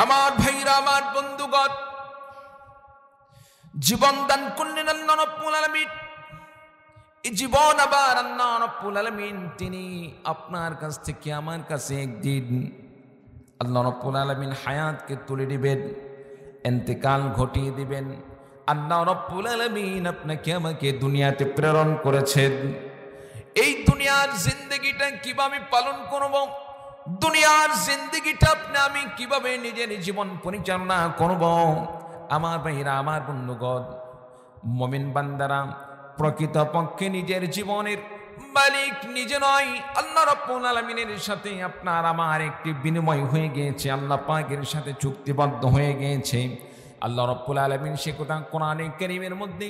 আমার ভাইরা, আমার বন্ধুগণ, জীবন দান করলেন আল্লাহ রাব্বুল আলামিন। এই জীবন আবার আল্লাহ রাব্বুল আলামিন তিনি আপনার কাছ থেকে আমার কাছে একদিন আল্লাহ রাব্বুল আলামিন হায়াতকে তুলে দিবেন, ইন্তেকাল ঘটিয়ে দিবেন। আল্লাহ রাব্বুল আলামিন আপনাকে আমাকে দুনিয়াতে প্রেরণ করেছেন। এই দুনিয়ার জিন্দেগিটা কিভাবে পালন করব, দুনিয়ার জিন্দেগিটা আমি কিভাবে নিজের জীবন পরিচালনা করব। আমার ভাইরা, আমার বন্ধুগণ, মুমিন বান্দারা প্রকৃতপক্ষে নিজের জীবনের মালিক নিজে নয়, আল্লাহ রাব্বুল আলামিনের সাথে আপনার আমার একটি বিনিময় হয়ে গিয়েছে, আল্লাহ পাকের সাথে চুক্তিবদ্ধ হয়ে গিয়েছে। আল্লাহ রাব্বুল আলামিন সে কথা কোরআনে কারীমের মধ্যে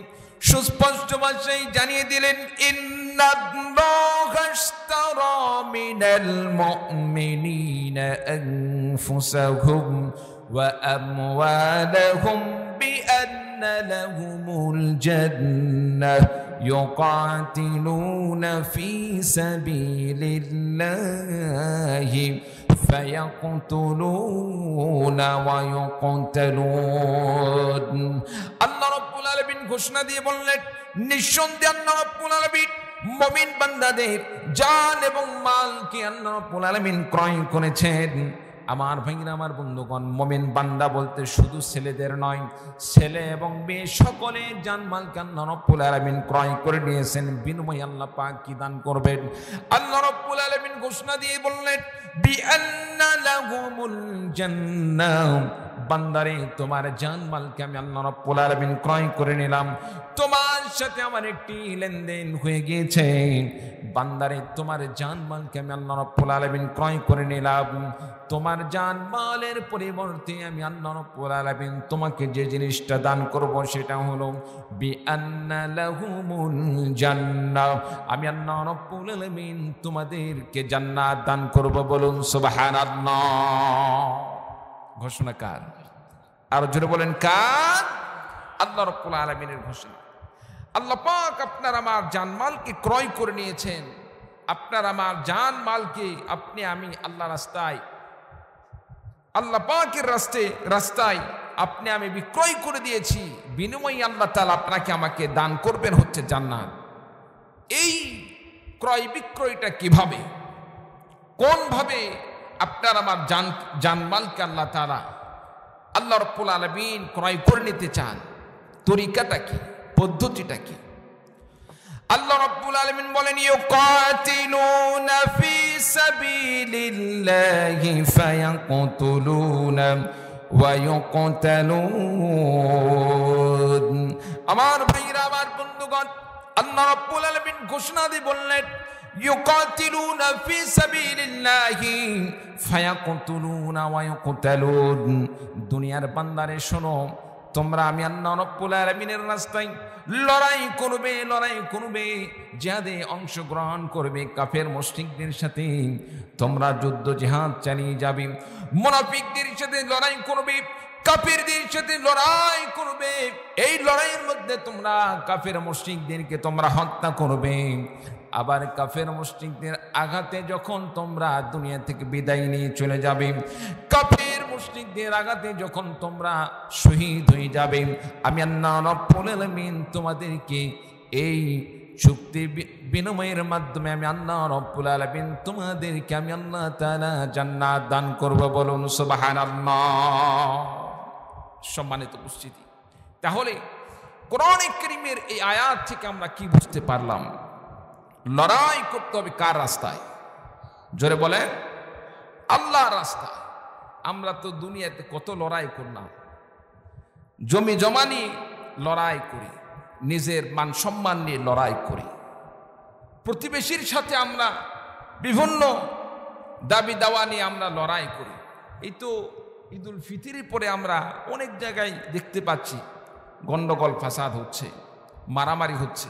সুস্পষ্ট ভাষায় জানিয়ে দিলেন, ইন্নাল্লাহা ইশতারা মিনাল মুমিনিনা আনফুসাহুম ওয়া আমওয়ালাহুম বিআন্না লাহুমুল জান্নাহ ইউকাতিলুনা ফি সাবিলিল্লাহি ফায়াকতুলুনা ওয়া ইউকতালুন। আল্লাহ রাব্বুল আলামিন ঘোষণা দিয়ে বললেন, নিঃসন্দেহে আল্লাহ রাব্বুল আলামিন মুমিন বান্দাদের জান এবং মালকে আল্লাহ রাব্বুল আলামিন ক্রয় করেছেন। আমার ভাইরা, আমার বন্ধুগণ, মুমিন বান্দা বলতে শুধু ছেলেদের নয়, ছেলে এবং মেয়ে সকলের জানমালকে আল্লাহ রাব্বুল আলামিন ক্রয় করে নিয়েছেন। বিনিময়ে আল্লাহ পাক কি দান করবেন? আল্লাহ রাব্বুল আলামিন ঘোষণা দিয়ে বললেন, বিআন্না লাহুমুল জান্নাহ, বান্দারে তোমার জানমালকে আমি আল্লাহ রাব্বুল আলামিন ক্রয় করে নিলাম। তোমার সাথে আমার একটি লেনদেন হয়ে গিয়েছে। বান্দারে তোমার জানমালকে আমি আল্লাহ রাব্বুল আলামিন ক্রয় করে নিলাম। তোমার জানমালের পরিবর্তে আমি আল্লাহ রাব্বুল আলামিন তোমাকে যে জিনিসটা দান করব সেটা হলো বিআন্না লাহুমুল জান্নাহ, আমি আল্লাহ রাব্বুল আলামিন তোমাদেরকে জান্নাত দান করব। বলুন সুবহানাল্লাহ। ঘোষণা কার? আর জোরে বলেন কার? আল্লাহ রাব্বুল আলামিনের ঘোষণা। আল্লাহ পাক আপনার আমার জানমালকে ক্রয় করে নিয়েছেন। আপনার আমার জানমালকে আমি আল্লাহ রাস্তায়, আল্লাহ পাকের রাস্তায় আমি বিক্রয় করে দিয়েছি। বিনিময়ে আল্লাহ তাআলা আপনাকে আমাকে দান করবেন হচ্ছে জান্নাত। এই ক্রয় বিক্রয়টা কিভাবে, কোন ভাবে আপনার আমার জানমালকে আল্লাহ তাআলা আল্লাহ রাব্বুল আলামিন ক্রয় করে নিতে চান, তরিকাটা কি, পদ্ধতিটা কি? আল্লাহ রাব্বুল আলামিন বলেন, ইউকাতিলুনা ফি সাবিলিল্লাহি ফায়াকতুলুনা ওয়া ইউকতালুন। আমার ভাইরা, আমার বন্ধুগণ, আল্লাহ রাব্বুল আলামিন ঘোষণা দিয়ে বললেন, ইউকাতিলুনা ফি সাবিলিল্লাহি ফায়াকতুলুনা ওয়া ইউকতালুন। দুনিয়ার বান্দারে শোনো, তোমরা আমি আল্লাহ রাব্বুল আলামিনের রাস্তায় লড়াই করবে, জিহাদে অংশগ্রহণ করবে, কাফের মুশরিকদের সাথে তোমরা যুদ্ধ জিহাদ চালিয়ে যাবে, মুনাফিকদের সাথে লড়াই করবে, কাফেরদের সাথে লড়াই করবে। এই লড়াইয়ের মধ্যে তোমরা কাফের মুশরিকদেরকে তোমরা হত্যা করবে। আবার কাফের মুশরিকদের আঘাতে যখন তোমরা দুনিয়া থেকে বিদায় নিয়ে চলে যাবে, কাফের মুশরিকদের আঘাতে যখন তোমরা শহীদ হয়ে যাবে, আমি আল্লাহ রাব্বুল আলামিন তোমাদেরকে এই চুক্তি বিনিময়ের মাধ্যমে আমি আল্লাহ রাব্বুল আলামিন তোমাদেরকে আমি আল্লাহ তাআলা জান্নাত দান করব। বলুন সুবহানাল্লাহ। সম্মানিত উপস্থিতি, তাহলে কোরআনে কারীমের এই আয়াত থেকে আমরা কি বুঝতে পারলাম? লড়াই করতে হবে কার রাস্তায়? জোরে বলে, আল্লাহর রাস্তায়। আমরা তো দুনিয়াতে কত লড়াই করলাম, জমি জমা নিয়ে লড়াই করি, নিজের মান সম্মান নিয়ে লড়াই করি, প্রতিবেশীর সাথে আমরা বিভিন্ন দাবি দাওয়া নিয়ে আমরা লড়াই করি। এই তো ঈদুল ফিতরের পরে আমরা অনেক জায়গায় দেখতে পাচ্ছি গন্ডগোল ফাসাদ হচ্ছে, মারামারি হচ্ছে,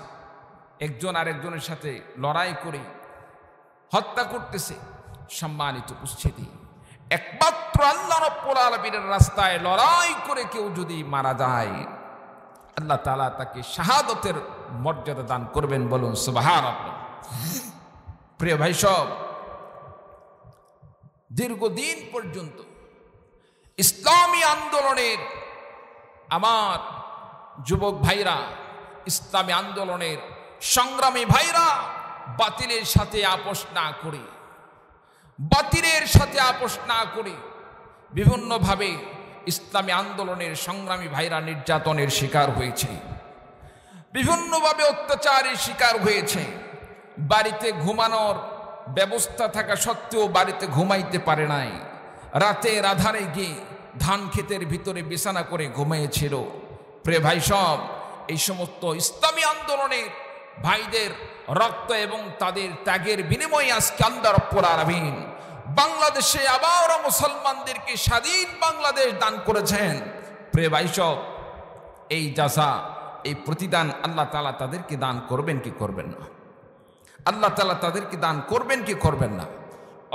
একজন আরেকজনের সাথে লড়াই করে হত্যা করতেছে। সম্মানিত উপস্থিতি, একমাত্র আল্লাহ রাব্বুল আলামিনের রাস্তায় লড়াই করে কেউ যদি মারা যায়, আল্লাহ তাআলা তাকে শাহাদতের মর্যাদা দান করবেন। বলুন সুবহানাল্লাহ। প্রিয় ভাই সব, দীর্ঘদিন পর্যন্ত ইসলামী আন্দোলনের আমার যুবক ভাইরা, ইসলামী আন্দোলনের সংগ্রামী ভাইরা, বাতিলের সাথে আপোষ না করে বিভিন্নভাবে ইসলামী আন্দোলনের সংগ্রামী ভাইরা নির্যাতনের শিকার হয়েছে, বিভিন্নভাবে অত্যাচারের শিকার হয়েছে। বাড়িতে ঘুমানোর ব্যবস্থা থাকা সত্ত্বেও বাড়িতে ঘুমাইতে পারে নাই, রাতের আধারে গিয়ে ধান ক্ষেতের ভিতরে বিছানা করে ঘুমিয়েছিল। প্রিয় ভাই সব, এই সমস্ত ইসলামী আন্দোলনের ভাইদের রক্ত এবং তাদের ত্যাগের বিনিময়ে আজকে আল্লাহ রাব্বুল আলামিন বাংলাদেশে আবার মুসলমানদেরকে স্বাধীন বাংলাদেশ দান করেছেন। প্রিয় ভাই সব, এই জাযা, এই প্রতিদান আল্লাহ তাআলা তাদেরকে দান করবেন কি করবেন না? আল্লাহ তাআলা তাদেরকে দান করবেন কি করবেন না?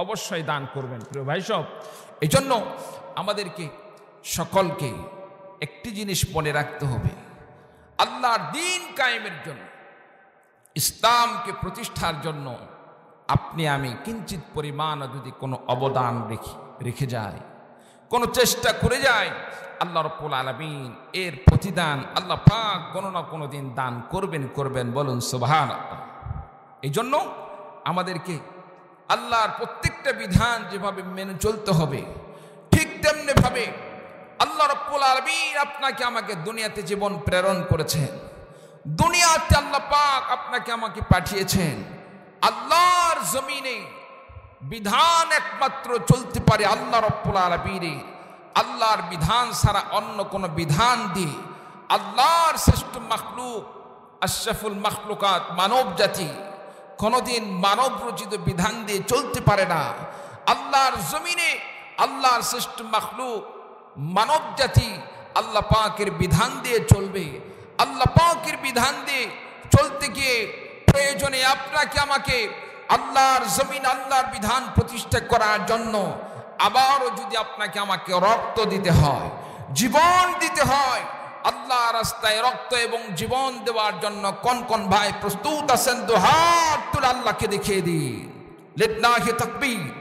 অবশ্যই দান করবেন। প্রিয় ভাই সব, এই জন্য আমাদেরকে সকলকে একটি জিনিস মনে রাখতে হবে, আল্লাহর দ্বীন কায়েমের জন্য, ইসলামকে প্রতিষ্ঠার জন্য আপনি আমি কিঞ্চিত পরিমাণ যদি কোনো অবদান রেখে যায়, কোনো চেষ্টা করে যায়, আল্লাহ রাব্বুল আলামিন এর প্রতিদান আল্লাহ পাক কোনো না কোনো দিন দান করবেন। বলুন সুবহানাল্লাহ। এই জন্য আমাদেরকে আল্লাহর প্রত্যেকটা বিধান যেভাবে মেনে চলতে হবে, ঠিক তেমনি ভাবে আল্লাহ রাব্বুল আলামিন আপনাকে আমাকে দুনিয়াতে জীবন প্রেরণ করেছেন, দুনিয়াতে আল্লাহ পাক আপনাকে আমাকে পাঠিয়েছেন। আল্লাহর জমিনে বিধান একমাত্র চলতে পারে আল্লাহ রাব্বুল আলামিনের। আল্লাহর বিধান ছাড়া অন্য কোন বিধান দিয়ে আল্লাহর শ্রেষ্ঠ মাখলুক, আশরাফুল মাখলুকাত মানব জাতি কোনদিন মানব রচিত বিধান দিয়ে চলতে পারে না। আল্লাহর জমিনে আল্লাহর শ্রেষ্ঠ মাখলুক মানব জাতি আল্লাহ পাকের বিধান দিয়ে চলবে। আল্লাহ পাকের বিধান দিয়ে চলতে গিয়ে প্রয়োজনে আপনাকে আমাকে আল্লাহর জমিন আল্লাহর বিধান প্রতিষ্ঠা করার জন্য আবারও যদি আপনাকে আমাকে রক্ত দিতে হয়, জীবন দিতে হয়, আল্লাহ রাস্তায় রক্ত এবং জীবন দেওয়ার জন্য কোন কোন ভাই প্রস্তুত আছেন? তো হাত তুলে আল্লাহকে দেখিয়ে দিন। লিল্লাহি তাকবীর,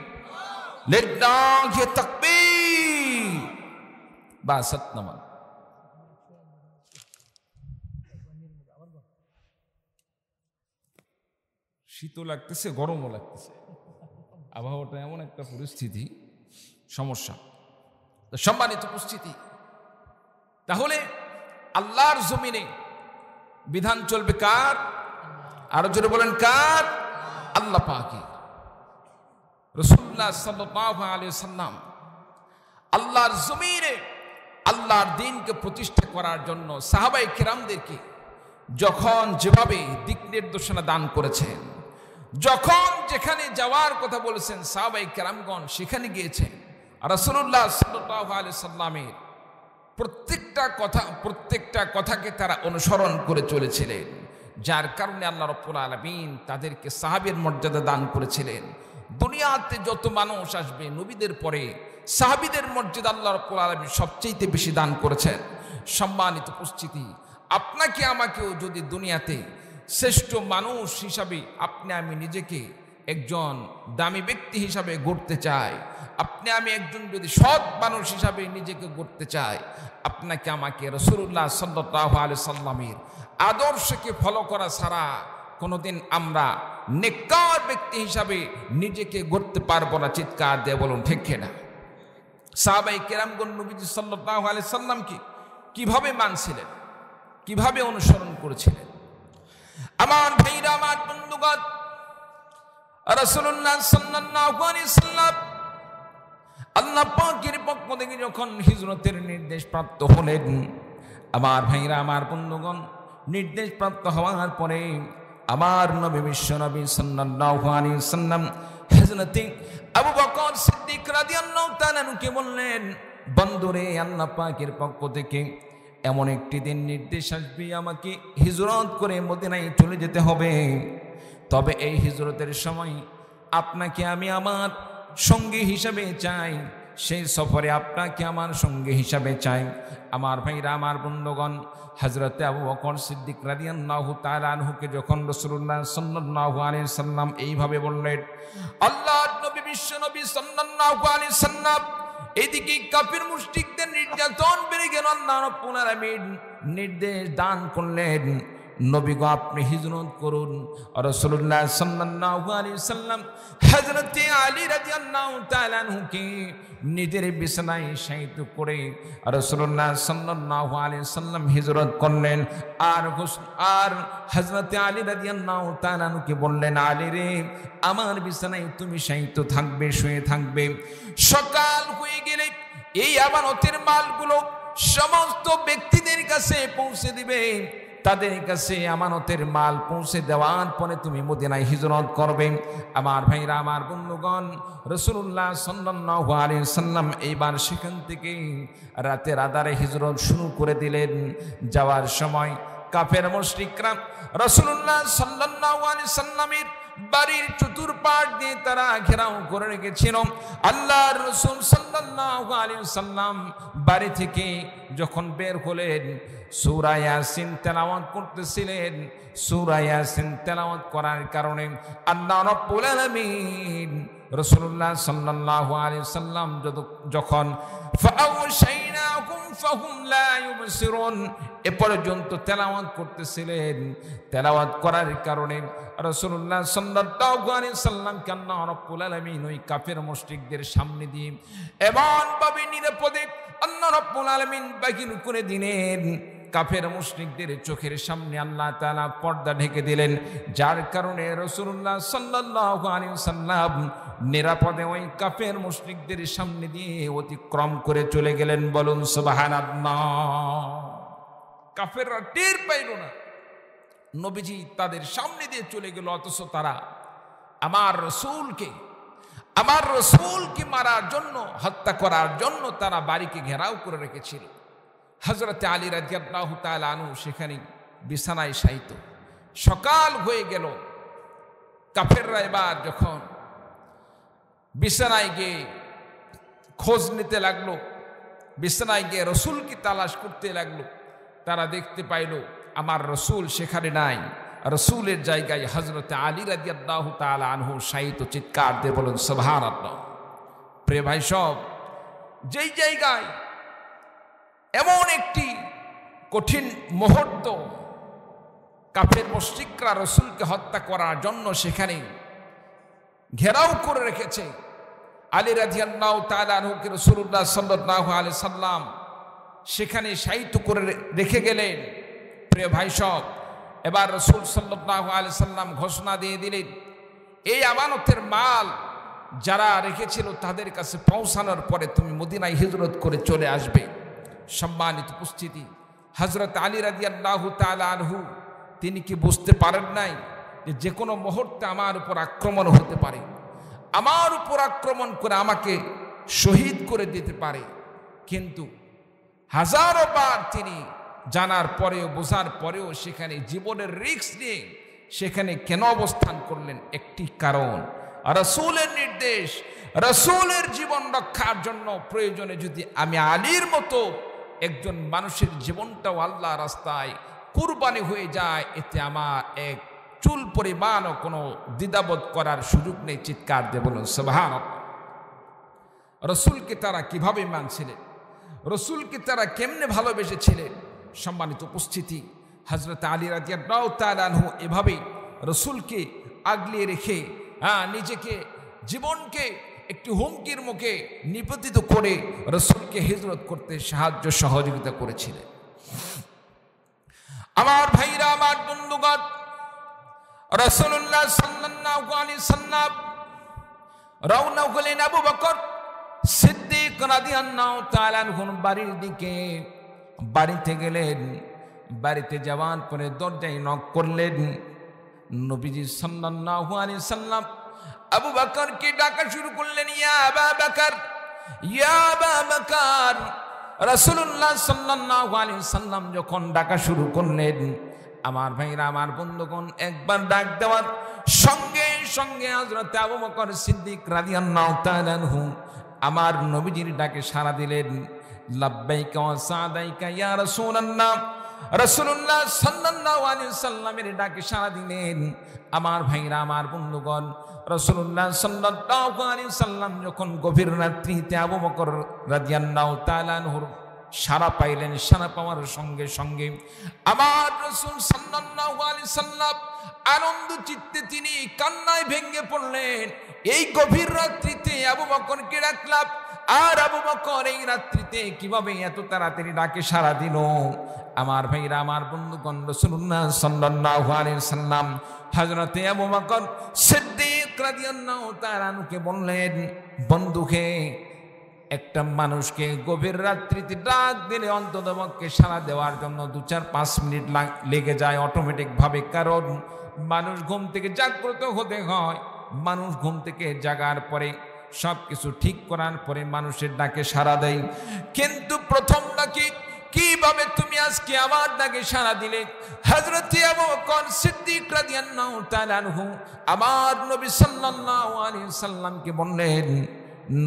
লিল্লাহি তাকবীর। বাস সতনামান। শীতও লাগতেছে, গরমও লাগতেছে, আবহাওয়াটা এমন একটা পরিস্থিতি, সমস্যা। সম্মানিত উপস্থিতি, তাহলে আল্লাহর জমিনে বিধান চলবে কার? আরো জোরে বলেন কার? আল্লাহ পাকের। রাসূলুল্লাহ সাল্লাল্লাহু আলাইহি ওয়াসাল্লাম আল্লাহর জমিনে আল্লাহর দ্বীনকে প্রতিষ্ঠা করার জন্য সাহাবায়ে কেরামদেরকে যখন যেভাবে দিক নির্দেশনা দান করেছেন, যখন যেখানে যাওয়ার কথা বলেছেন সাহাবায়ে কেরামগণ সেখানে গিয়েছেন। রাসূলুল্লাহ সাল্লাল্লাহু আলাইহি ওয়াসাল্লামের প্রত্যেকটা কথাকে তারা অনুসরণ করে চলেছিলেন, যার কারণে আল্লাহ রাব্বুল আলামিন তাদেরকে সাহাবীর মর্যাদা দান করেছিলেন। দুনিয়াতে যত মানুষ আসবে নবীদের পরে সাহাবীদের মর্যাদা আল্লাহ রাব্বুল আলামিন সবচেয়ে বেশি দান করেছেন। সম্মানিত উপস্থিতি, আপনাকে আমাকেও যদি দুনিয়াতে শ্রেষ্ঠ মানুষ হিসাবে আপনি আমি নিজেকে একজন দামি ব্যক্তি হিসাবে গড়তে চাই, আপনি আমি একজন যদি সৎ মানুষ হিসাবে নিজেকে গড়তে চাই, আপনাকে আমাকে রাসূলুল্লাহ সাল্লাল্লাহু আলাইহি সাল্লামের আদর্শকে ফলো করা ছাড়া কোনোদিন আমরা নেককার ব্যক্তি হিসাবে নিজেকে গড়তে পারবো না। চিৎকার দিয়ে বলুন ঠিক কিনা? সাহাবায়ে কেরামগণ নবীজি সাল্লাল্লাহু আলাইহি সাল্লামকে কিভাবে মানছিলেন, কিভাবে অনুসরণ করেছিলেন? আমার ভাইরা, আমার বন্ধুগণ, রাসূলুল্লাহ সাল্লাল্লাহু আলাইহি সাল্লাম আল্লাহ পাকের পক্ষ থেকে যখন হিজরতের নির্দেশ প্রাপ্ত হলেন, আমার ভাইরা, আমার বন্ধুগণ, নির্দেশ প্রাপ্ত হওয়ার পরে আমার নবী বিশ্ব নবী সাল্লাল্লাহু আলাইহি সাল্লাম হযরতে আবু বকর সিদ্দিক রাদিয়াল্লাহু তাআলা আনহুকে বললেন, বন্ধুরে, আল্লাহ পাকের পক্ষ থেকে এমন একটি দিন নির্দেশ আসবে, আমাকে হিজরত করে মদিনায় চলে যেতে হবে। তবে এই হিজরতের সময় আপনাকে আমি আমার সঙ্গী হিসাবে চাই, সেই সফরে আপনাকে আমার সঙ্গী হিসাবে চাই। আমার ভাইরা, আমার বন্ধুগণ, হযরতে আবু বকর সিদ্দিক রাদিয়াল্লাহু তাআলা আনহুকে যখন রাসূলুল্লাহ সাল্লাল্লাহু আলাইহি সাল্লাম এইভাবে বললেন, আল্লাহর নবী বিশ্ব নবী সাল্লাল্লাহু আলাইহি সাল্লাম এদিকে কাফির মুশরিকদের নির্যাতন বেড়ে গেল। আল্লাহ রাব্বুল আলামিন নির্দেশ দান করলেন, নবী গো আপনি হিজরত করুন। রাসূলুল্লাহ সাল্লাল্লাহু আলাইহি সাল্লাম হযরতে আলী রাদিয়াল্লাহু তাআলা আনহুকে নিজের বিছানায় শায়িত করে রাসূলুল্লাহ সাল্লাল্লাহু আলাইহি সাল্লাম হিজরত করলেন। আর হযরতে আলী রাদিয়াল্লাহু তাআলা আনহুকে বললেন, আলী রে আমার বিছানায় তুমি শায়িত থাকবে, শুয়ে থাকবে। সকাল হয়ে গেলে এই আমানতের মালগুলো সমস্ত ব্যক্তিদের কাছে পৌঁছে দিবে। তাদের কাছে আমানতের মাল পৌঁছে দেওয়ার পরে তুমি মদিনায় হিজরত করবে। আমার ভাইরা, আমার বন্ধুগণ, রাসূলুল্লাহ সাল্লাল্লাহু আলাইহি সাল্লাম এইবার সেখান থেকে রাতের আধারে হিজরত শুরু করে দিলেন। যাওয়ার সময় কাফের মুশরিকরা রাসূলুল্লাহ সাল্লাল্লাহু আলাইহি সাল্লামের বাড়ির চতুর্পাশ দিয়ে তারা ঘেরাও করে রেখেছিল। আল্লাহর রাসূল সাল্লাল্লাহু আলাইহি সাল্লাম বাড়ি থেকে যখন বের হলেন, সূরা ইয়াসিন তেলাওয়াত করতেছিলেন। সূরা ইয়াসিন তেলাওয়াত করার কারণে আল্লাহ রাব্বুল আলামিন রাসূলুল্লাহ সাল্লাল্লাহু আলাইহি সাল্লাম যখন ফাআওশাইনাকুম ফাহুম লা ইউবসিরুন এ পর্যন্ত তেলাওয়াত করতেছিলেন, তেলাওয়াত করার কারণে রাসূলুল্লাহ সাল্লাল্লাহু আলাইহি সাল্লামকে আল্লাহ রাব্বুল আলামিন ওই কাফের মুশরিকদের সামনে দিয়ে এমন ভাবে নিরাপদে আল্লাহ রাব্বুল আলামিন বাহির করে দিলেন, কাফের মুশরিকদের চোখের সামনে আল্লাহ তাআলা পর্দা ঢেকে দিলেন। যার কারণে রাসূলুল্লাহ সাল্লাল্লাহু আলাইহি সাল্লাম নিরাপদে ওই কাফের মুশরিকদের সামনে দিয়ে অতিক্রম করে চলে গেলেন। বলুন সুবহানাল্লাহ। কাফেররা টের পাইল না নবীজি তাদের সামনে দিয়ে চলে গেল, অথচ তারা আমার রসূলকে মারার জন্য, হত্যা করার জন্য তারা বাড়িকে ঘেরাও করে রেখেছিল। হযরতে আলী রাদিয়াল্লাহু তাআলা আনহু সেখানে বিছানায় শায়িত। সকাল হয়ে গেল। কাফেররা এবার যখন বিছানায় গিয়ে খোঁজ নিতে লাগলো, বিছানায় গিয়ে রসূলকে তালাশ করতে লাগলো, তারা দেখতে পাইল আমার রসূল সেখানে নাই। রসূলের জায়গায় হযরতে আলী রাদিয়াল্লাহু তাআলা আনহু শায়িত। চিৎকার দিয়ে বলুন সুবহানাল্লাহ। প্রিয় ভাই সব, যেই জায়গায় এমন একটি কঠিন মুহূর্ত কাফের মুশরিকরা রসূলকে হত্যা করার জন্য সেখানে ঘেরাও করে রেখেছে, আলী রাদিয়াল্লাহু তাআলা আনহুকে রাসূলুল্লাহ সাল্লাল্লাহু আলাইহি সাল্লাম সেখানে শায়িত করে রেখে গেলেন। প্রিয় ভাই সব, এবার রাসূল সাল্লাল্লাহু আলাইহি সাল্লাম ঘোষণা দিয়ে দিলেন, এই আমানতের মাল যারা রেখেছিল তাদের কাছে পৌঁছানোর পরে তুমি মদিনায় হিজরত করে চলে আসবে। সম্মানিত উপস্থিতি, হযরত আলী রাদিয়াল্লাহু তাআলা আনহু তিনি কি বুঝতে পারেন নাই যে কোনো মুহূর্তে আমার উপর আক্রমণ হতে পারে, আমার উপর আক্রমণ করে আমাকে শহীদ করে দিতে পারে। কিন্তু হাজারো বার তিনি জানার পরেও, বোঝার পরেও সেখানে জীবনের রিস্ক নিয়ে সেখানে কেন অবস্থান করলেন? একটি কারণ, রাসূলের নির্দেশ, রাসূলের জীবন রক্ষার জন্য প্রয়োজনে যদি আমি আলীর মতো একজন মানুষের জীবনটাও আল্লাহ রাস্তায় কুরবানি হয়ে যায়, এতে আমার এক চুল পরিমাণও কোনো দ্বিধাবোধ করার সুযোগ নেই। চিৎকার দিয়ে বলুন সুবহানাল্লাহ। রাসূলকে তারা কিভাবে মানছিলেন, রাসূলকে তারা কেমনে ভালোবেসেছিলেন? সম্মানিত উপস্থিতি, হযরত আলী রাদিয়াল্লাহু তাআলা আনহু এভাবে রাসূলকে আগলিয়ে রেখে নিজেকে, জীবনকে একটি হুমকির মুখে নিপতিত করে রাসূলকে হিজরত করতে সাহায্য সহযোগিতা করেছিলেন। আমার ভাইরা, আমার বন্ধুগণ, রাসূলুল্লাহ সাল্লাল্লাহু আলাইহি সাল্লাম রওনা হলেন আবু বকর সিদ্দিক রাদিয়াল্লাহু তাআলা আনহুর বাড়ির দিকে। বাড়িতে গেলেন, বাড়িতে যাওয়ার পরে দরজায় নক করলেন। নবীজি সাল্লাল্লাহু আলাইহি সাল্লাম আবু বকরকে ডাকা শুরু করলেন, ইয়া আবু বকর, ইয়া আবু বকর। রাসূলুল্লাহ সাল্লাল্লাহু আলাইহি সাল্লাম যখন ডাকা শুরু করলেন, আমার ভাইরা, আমার বন্ধুগণ, একবার ডাক দেওয়ার সঙ্গে সঙ্গে হযরত আবু বকর সিদ্দিক রাদিয়াল্লাহু তাআলা আনহু আমার নবীজির ডাকে সাড়া দিলেন। লাব্বাইকা ওয়া সাদাইকা ইয়া রাসূলুল্লাহ। রাসূলুল্লাহ সাল্লাল্লাহু আলাইহি সাল্লামের ডাকে সাড়া দিলেন। আমার ভাইরা, আমার বন্ধুগণ, রাসূলুল্লাহ সাল্লাল্লাহু আলাইহি সাল্লাম যখন গভীর রাত্রিতে আবু বকর রাদিয়াল্লাহু তাআলা আনহুর সাড়া পাইলেন, সাড়া পাওয়ার সঙ্গে সঙ্গে আমার রাসূল সাল্লাল্লাহু আলাইহি সাল্লাম আনন্দ চিত্তে তিনি কান্নায় ভেঙে পড়লেন। এই গভীর রাত্রিতে আবু বকরকে ডাকলাম, আর আবু বকর এই রাত্রিতে কিভাবে এত তাড়াতাড়ি ডাকে সাড়া দিল? আমার ভাইরা, আমার বন্ধুগণ, রাসূলুল্লাহ সাল্লাল্লাহু আলাইহি সাল্লাম হযরতে আবু বকর সিদ্দিক রাদিয়াল্লাহু তাআলা আনহুকে বললেন, বন্ধুকে, একটা মানুষকে গভীর রাত্রিতে ডাক দিলে অন্ততপক্ষে সাড়া দেওয়ার জন্য 2-4-5 মিনিট লেগে যায় অটোমেটিক ভাবে। কারণ মানুষ ঘুম থেকে জাগ্রত হতে হয়, মানুষ ঘুম থেকে জাগার পরে সবকিছু ঠিক করার পরে মানুষের ডাকে সাড়া দেয়। কিন্তু প্রথম ডাকে কিভাবে তুমি আজকে আমার ডাকে সাড়া দিলে? হযরত আবু বকর সিদ্দিক রাদিয়াল্লাহু তাআলা আনহু আমার নবী সাল্লাল্লাহু আলাইহি সাল্লামকে বললেন,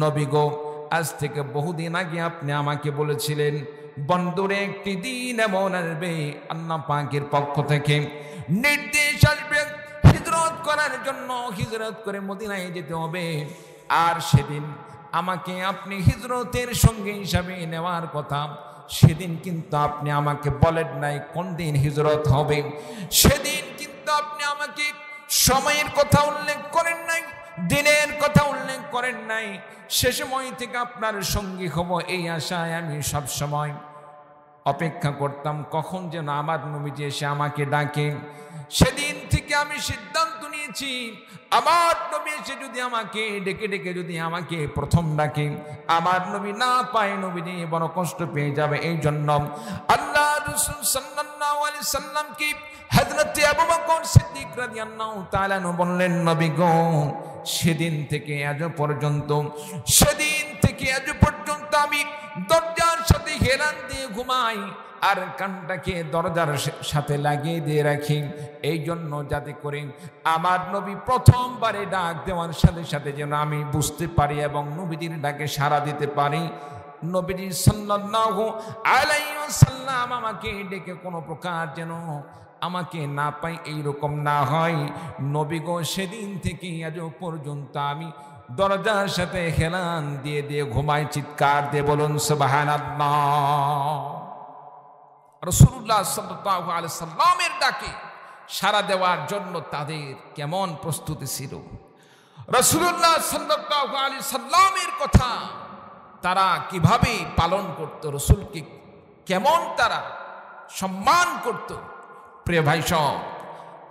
নবী গো, আজ থেকে বহুদিন আগে আপনি আমাকে বলেছিলেন, বন্ধুরে একটি দিন এমন আসবে আল্লাহ পাকের পক্ষ থেকে নির্দেশ আসবে হিজরত করার জন্য, হিজরত করে মদিনায় যেতে হবে। আর সেদিন আমাকে আপনি হিজরতের সঙ্গে হিসাবে নেওয়ার কথা, সেদিন কিন্তু আপনি আমাকে বলেন নাই কোন দিন হিজরত হবে। সেদিন কিন্তু আপনি আমাকে সময়ের কথা উল্লেখ করেন নাই, দিনের কথা উল্লেখ করেন নাই। সে সময় থেকে আপনার সঙ্গী হব এই আশায় আমি সব সময় অপেক্ষা করতাম কখন যেন আমার নবীজি এসে আমাকে ডাকে। সেদিন থেকে আমি সিদ্ধান্ত নিয়েছি, আমার নবী এসে যদি আমাকে ডেকে ডেকে যদি আমাকে প্রথম ডাকে, আমার নবী না পায়, নবীজি বড় কষ্ট পেয়ে যাবে। এই জন্য আল্লাহ রাসূল সাল্লাল্লাহু আলাইহি সাল্লাম কি হযরত আবু বকর সিদ্দিক রাদিয়াল্লাহু তাআলা আনহু বললেন, নবী গো, সেদিন থেকে আজ পর্যন্ত আমি দরজার সাথে হেলান দিয়ে ঘুমাই আর কানটাকে দরজার সাথে লাগিয়ে দিয়ে রাখি, এই জন্য যাতে করে আমার নবী প্রথমবারে ডাক দেওয়ার সাথে সাথে যেন আমি বুঝতে পারি এবং নবীজির ডাকে সাড়া দিতে পারি। নবীজি সাল্লাল্লাহু আলাইহি ওয়াসাল্লাম আমাকে ডেকে কোনো প্রকার যেন আমাকে না পাই, এইরকম না হয়। নবী গো, সেদিন থেকে আজ পর্যন্ত আমি দরজার সাথে হেলান দিয়ে দিয়ে ঘুমাই। চিৎকার দিয়ে বলুন সুবহানাল্লাহ। রাসূলুল্লাহ সাল্লাল্লাহু আলাইহি সাল্লামের ডাকে সাড়া দেওয়ার জন্য তাদের কেমন প্রস্তুতি ছিল। রাসূলুল্লাহ সাল্লাল্লাহু আলাইহি সাল্লামের কথা তারা কিভাবে পালন করত, রাসূলকে কেমন তারা সম্মান করত। প্রিয় ভাই সব,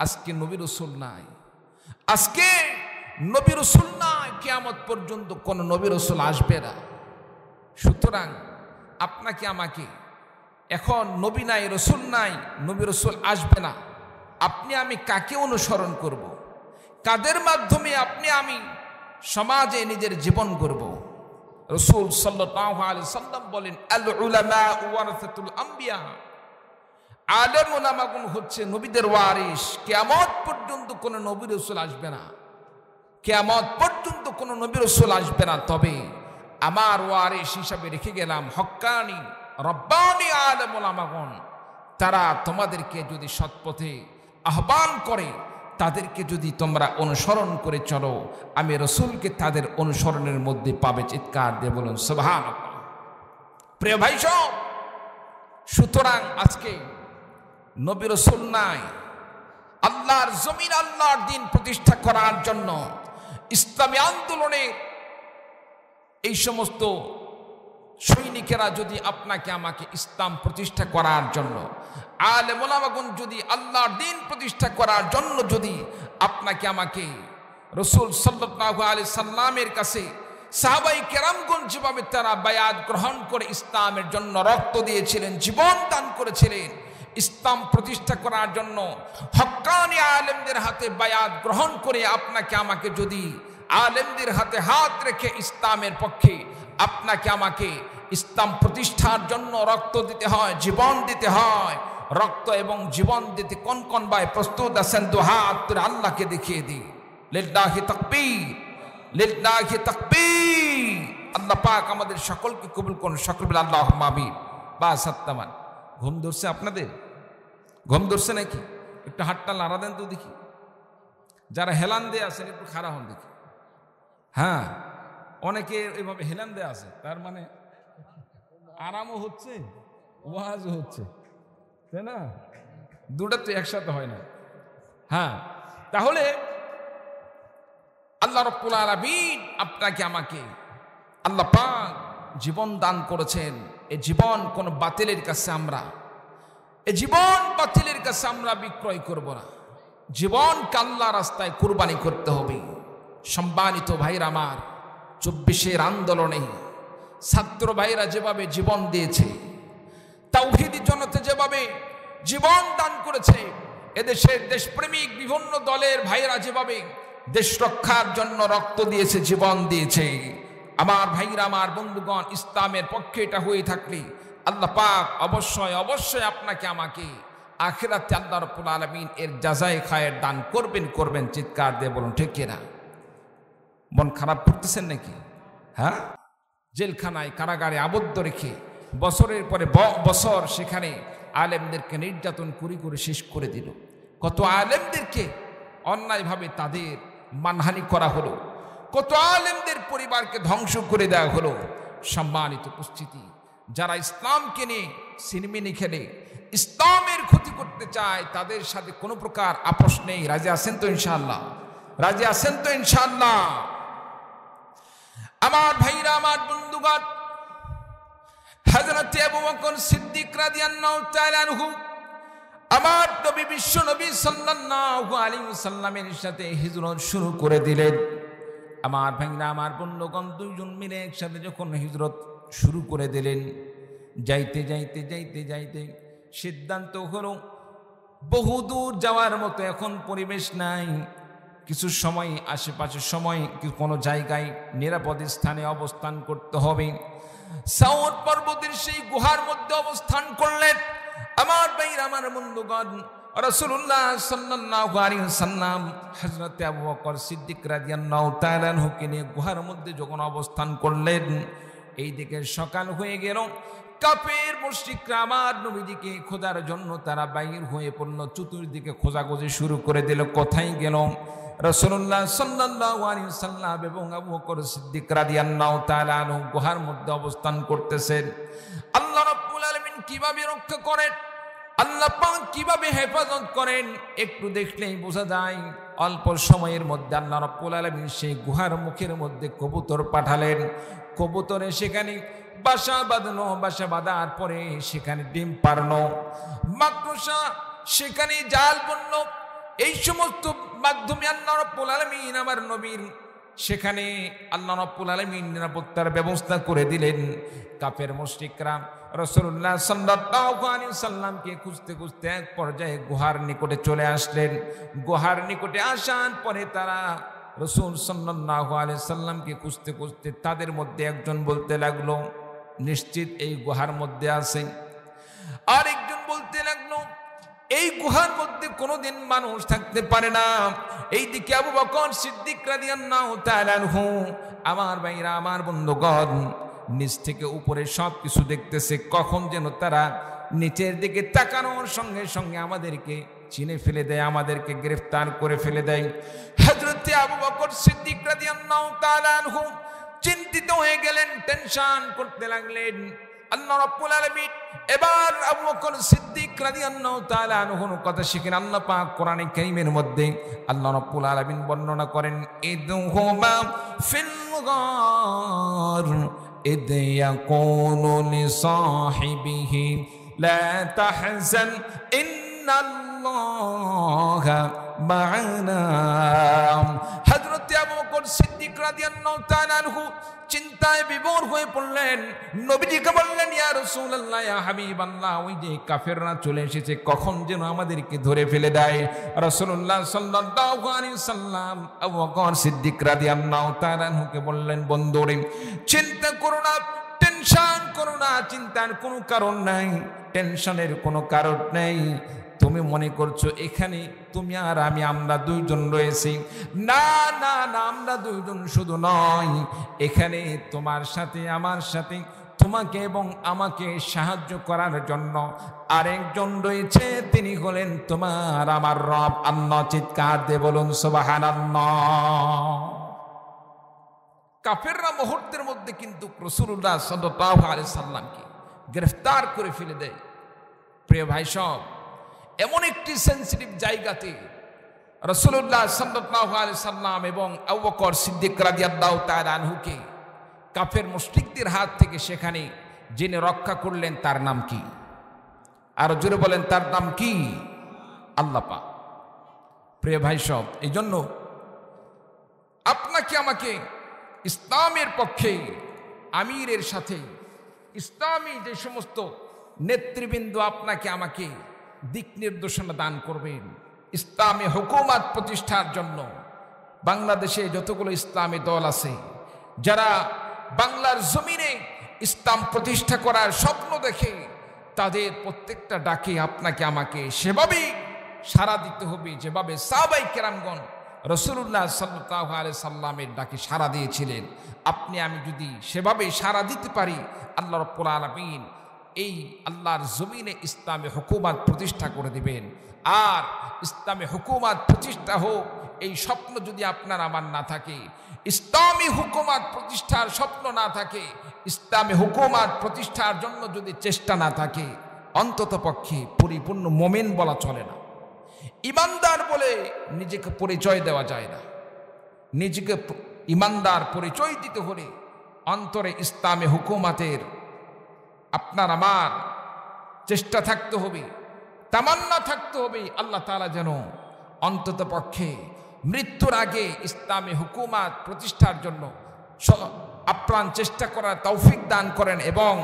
আজকে নবী রাসূল নাই, আজকে নবী রাসূল নাই, কিয়ামত পর্যন্ত কোন নবী রাসূল আসবে না। সুতরাং আপনাকে আমাকে এখন নবী নাই, রাসূল নাই, নবী রাসূল আসবে না, আপনি আমি কাকে অনুসরণ করব? কাদের মাধ্যমে আপনি আমি সমাজে নিজের জীবন করব? রাসূল সাল্লাল্লাহু আলাইহি সাল্লাম বলেন, আল উলামা ওয়ারাসাতুল আম্বিয়া, আলেম ওলামাগণ হচ্ছে নবীদের ওয়ারিস। কিয়ামত পর্যন্ত কোন নবী রাসূল আসবে না, কিয়ামত পর্যন্ত কোন নবী রাসূল আসবে না। তবে আমার ওয়ারিস হিসাবে রেখে গেলাম হক্কানি রব্বানি আলেম ওলামাগণ। তারা তোমাদেরকে যদি সৎপথে আহ্বান করে, তাদেরকে যদি তোমরা অনুসরণ করে চলো, আমি রাসূলকে তাদের অনুসরণের মধ্যে পাবে। চিৎকার দিয়ে বলুন সুবহানাল্লাহ। প্রিয় ভাই সব, সুতরাং আজকে নবী রাসূল নাই, আল্লাহর জমিন আল্লাহর দিন প্রতিষ্ঠা করার জন্য ইসলামী আন্দোলনে এই সমস্ত সৈনিকেরা যদি আপনাকে আমাকে ইসলাম প্রতিষ্ঠা করার জন্য, আলেম ওলামাগণ যদি আল্লাহর দিন প্রতিষ্ঠা করার জন্য যদি আপনাকে আমাকে রাসূল সাল্লাল্লাহু আলাইহি সাল্লামের কাছে সাহাবায়ে কেরামগণ যেভাবে তারা বায়াত গ্রহণ করে ইসলামের জন্য রক্ত দিয়েছিলেন, জীবন দান করেছিলেন, ইসলাম প্রতিষ্ঠা করার জন্য হক্কানি আলেমদের হাতে বায়াত গ্রহণ করে আপনাকে আমাকে যদি আলেমদের হাতে হাত রেখে ইসলামের পক্ষে আপনাকে আমাকে ইসলাম প্রতিষ্ঠার জন্য রক্ত দিতে হয়, জীবন দিতে হয়, রক্ত এবং জীবন দিতে কোন কোন ভাই প্রস্তুত আছেন? দু হাত তুলে আল্লাহকে দেখিয়ে দিই। লিল্লাহি তাকবীর, লিল্লাহি তাকবীর। আল্লাহ পাক আমাদের সকলকে কবুল করুন। সকল বলে আল্লাহুম্মা আমিন। বাস সাত্তামান। ঘুম ধরছে আপনাদের? ঘুম ধরছে নাকি? একটু হাতটা লাড়া দেন তো দেখি। যারা হেলান দিয়ে আছেন একটু খাড়া হন দেখি। হ্যাঁ, অনেকে এইভাবে হেলান দিয়ে আছে, তার মানে আরামও হচ্ছে, ওয়াজও হচ্ছে, তাই না? দুটা তো একসাথে হয় না। হ্যাঁ, তাহলে আল্লাহ রাব্বুল আলামিন আপনাকে আমাকে আল্লাহ পাক জীবন দান করেছেন। এই জীবন কোন বাতিলের কাছে আমরা বিক্রয় করব না। জীবনকে আল্লাহ রাস্তায় কুরবানি করতে হবে। সম্মানিত ভাইরা আমার, 24-এর আন্দোলনে ছাত্র ভাইরা যেভাবে জীবন দিয়েছে, তাওহীদি জনতা যেভাবে জীবন দান করেছে, এদেশের দেশপ্রেমিক বিভিন্ন দলের ভাইরা যেভাবে দেশ রক্ষার জন্য রক্ত দিয়েছে, জীবন দিয়েছে, আমার ভাইরা, আমার বন্ধুগণ, ইসলামের পক্ষে এটা হয়ে থাকলে আল্লাহ পাক অবশ্যই আপনাকে আমাকে আখিরাতে আল্লাহ রাব্বুল আলামিন এর জাযায়ে খায়ের দান করবেন। চিৎকার দিয়ে বলুন ঠিক কিনা? মন খারাপ করতেছেন নাকি? হ্যাঁ, জেলখানায় কারাগারে আবদ্ধ রেখে বছরের পরে বছর সেখানে আলেমদেরকে নির্যাতন করে শেষ করে দিল। কত আলেমদেরকে অন্যায়ভাবে তাদের মানহানি করা হলো, কত আলেমদের পরিবারকে ধ্বংস করে দেওয়া হলো। সম্মানিত উপস্থিতি, যারা ইসলামকে নিয়ে সিনেমিনি খেলে, ইসলামের ক্ষতি করতে চায়, তাদের সাথে কোনো প্রকার আপোষ নেই। রাজি আছেন তো ইনশাআল্লাহ? আমার ভাইরা, আমার বন্ধুগণ, হযরত আবু বকর সিদ্দিক রাদিয়াল্লাহু তাআলা আনহু আমার নবী, বিশ্ব নবী সাল্লাল্লাহু আলাইহি ওয়াসাল্লামের সাথে হিজরত শুরু করে দিলেন। আমার ভাইরা, আমার বন্ধুগণ, দুইজন মিলে একসাথে যখন হিজরত শুরু করে দিলেন, যাইতে সিদ্ধান্ত হলো বহুদূর যাওয়ার মতো এখন পরিবেশ নাই। কিছু সময় আশেপাশে কোনো জায়গায় নিরাপদ স্থানে অবস্থান করতে হবে। সাউদ পর্বতের সেই গুহার মধ্যে অবস্থান করলেন। আমার ভাইরা, আমার বন্ধুগণ, রাসূলুল্লাহ সাল্লাল্লাহু আলাইহি ওয়াসাল্লাম হযরত আবু বকর সিদ্দিক রাদিয়াল্লাহু তাআলা আনহুকে নিয়ে গুহার মধ্যে যখন অবস্থান করলেন, এইদিকে সকাল হয়ে গেল। কাফের মুশরিকরা আমার নবীজিকে খোঁজার জন্য তারা বাইর হয়ে পড়ল। চতুর্দিকে খোঁজাখুঁজি শুরু করে দিল, কোথায় গেল? রাসূলুল্লাহ সাল্লাল্লাহু আলাইহি ওয়াসাল্লাম এবং আবু বকর সিদ্দিক রাদিয়াল্লাহু তাআলা আনহু গুহার মধ্যে অবস্থান করতেছেন। আল্লাহ রাব্বুল আলামিন কিভাবে রক্ষা করেন, আল্লাহ পাক কিভাবে হেফাজত করেন, একটু দেখলেই বোঝা যায়। অল্প সময়ের মধ্যে আল্লাহ রাব্বুল আলামিন সেই গুহার মুখের মধ্যে কবুতর পাঠালেন। কবুতরে সেখানে বাসা বাঁধলো, বাসা বাঁধার পরে সেখানে ডিম পারলো, মাকড়সা সেখানে জাল বুনলো। এই সমস্ত মাধ্যমে আল্লাহ রাব্বুল আলামিন আমার নবীর সেখানে আল্লাহ রাব্বুল আলামিন নিরাপত্তার ব্যবস্থা করে দিলেন। কাফের মুশরিকরা রাসূলুল্লাহ সাল্লাল্লাহু আলাইহি ওয়াসাল্লামকে খুঁজতে এক পর্যায়ে গুহার নিকটে চলে আসলেন। গুহার নিকটে আসার পরে তারা রাসূল সাল্লাল্লাহু আলাইহি ওয়াসাল্লামকে খুঁজতে তাদের মধ্যে একজন বলতে লাগলো, নিশ্চিত এই গুহার মধ্যে আছে। আর একজন বলতে লাগলো, এই গুহার মধ্যে কোনোদিন মানুষ থাকতে পারে না। এইদিকে আবু বকর সিদ্দিক রাদিয়াল্লাহু তাআলা আনহু আমার ভাইরা, আমার বন্ধুগণ, নিচ থেকে উপরে সবকিছু দেখতেছে। কখন যেন তারা নিচের দিকে তাকানোর সঙ্গে সঙ্গে আমাদেরকে চিনে ফেলে দেয়, আমাদেরকে গ্রেফতার করে ফেলে দেয়। হযরত আবু বকর সিদ্দিক রাদিয়াল্লাহু তাআলা আনহু চিন্তিত হয়ে গেলেন, টেনশন করতে লাগলেন। আল্লাহ রাব্বুল আলামিন এবার আবু বকর সিদ্দিক রাদিয়াল্লাহু তাআলা আনহুর কথা শিখেন। আল্লাহ পাক কোরআনে কারীমের মধ্যে আল্লাহ রাব্বুল আলামিন বর্ণনা করেন, ইদহুমা ফিল গার ইদ ইয়াকুলু লিসাহিবিহি লা তাহজান ইন্নাল্লাহা মা'ানা। হযরত আবু বকর সিদ্দিক রাদিয়াল্লাহু তাআলা আনহু চিন্তায় বিভোর হয়ে পড়লেন। নবীজিকে বললেন, ইয়া রাসূলুল্লাহ, ইয়া হাবিবাল্লাহ, ওই যে কাফেররা চলে এসেছে, কখন যেন আমাদেরকে ধরে ফেলে দেয়। রাসূলুল্লাহ সাল্লাল্লাহু আলাইহি ওয়াসাল্লাম আবু বকর সিদ্দিক রাদিয়াল্লাহু তাআলা আনহুকে বললেন, বন্ধুরে, চিন্তা করো না, টেনশন করো না, চিন্তার কোনো কারণ নাই, টেনশনের কোনো কারণ নেই। তুমি মনে করছো এখানে তুমি আর আমি আমরা দুইজন রয়েছি। না না না, আমরা দুইজন শুধু নয়, এখানে তোমার সাথে আমার সাথে তোমাকে এবং আমাকে সাহায্য করার জন্য আরেকজন রয়েছে, তিনি হলেন তোমার আমার রব আল্লাহ। চিৎকার দিয়ে বলুন সুবহানাল্লাহ। কাফেররা মুহূর্তের মধ্যে কিন্তু রাসূলুল্লাহ সাল্লাল্লাহু আলাইহি সাল্লামকে গ্রেফতার করে ফেলে দেয়। প্রিয় ভাই সব, এমন একটি সেন্সিটিভ জায়গাতে রাসূলুল্লাহ সাল্লাল্লাহু আলাইহি সাল্লাম এবং আবু বকর সিদ্দিক রাদিয়াল্লাহু তাআলা আনহুকে কাফের মুশরিকদের হাত থেকে সেখানে যিনি রক্ষা করলেন তার নাম কি? আর জোরে বলেন, তার নাম কি? আল্লাহ পাক। প্রিয় ভাই সব, এই জন্য আপনাকে আমাকে ইসলামের পক্ষে আমিরের সাথে ইসলামী যে সমস্ত নেতৃবৃন্দ আপনাকে আমাকে দিক নির্দেশনা দান করবেন, ইসলামী হুকুমত প্রতিষ্ঠার জন্য বাংলাদেশে যতগুলো ইসলামী দল আছে, যারা বাংলার জমিনে ইসলাম প্রতিষ্ঠা করার স্বপ্ন দেখে, তাদের প্রত্যেকটা ডাকে আপনাকে আমাকে সেভাবেই সাড়া দিতে হবে যেভাবে সাহাবায়ে কেরামগণ রাসূলুল্লাহ সাল্লাল্লাহু আলাইহি সাল্লামের ডাকে সাড়া দিয়েছিলেন। আপনি আমি যদি সেভাবে সাড়া দিতে পারি, আল্লাহ রাব্বুল আলামিন এই আল্লাহর জমিনে ইসলামী হুকুমত প্রতিষ্ঠা করে দিবেন। আর ইসলামী হুকুমত প্রতিষ্ঠা হোক, এই স্বপ্ন যদি আপনার আমার না থাকে, ইসলামী হুকুমত প্রতিষ্ঠার স্বপ্ন না থাকে, ইসলামী হুকুমত প্রতিষ্ঠার জন্য যদি চেষ্টা না থাকে, অন্তত পক্ষে পরিপূর্ণ মুমিন বলা চলে না। ইমানদার বলে নিজেকে পরিচয় দেওয়া যায় না। নিজেকে ইমানদার পরিচয় দিতে হলে অন্তরে ইসলামী হুকুমতের আপনার আমার চেষ্টা থাকতে হবে, তামান্না থাকতে হবে। আল্লাহ তাআলা যেন অন্তত পক্ষে মৃত্যুর আগে ইসলামী হুকুমত প্রতিষ্ঠার জন্য আপ্রাণ চেষ্টা করার তৌফিক দান করেন এবং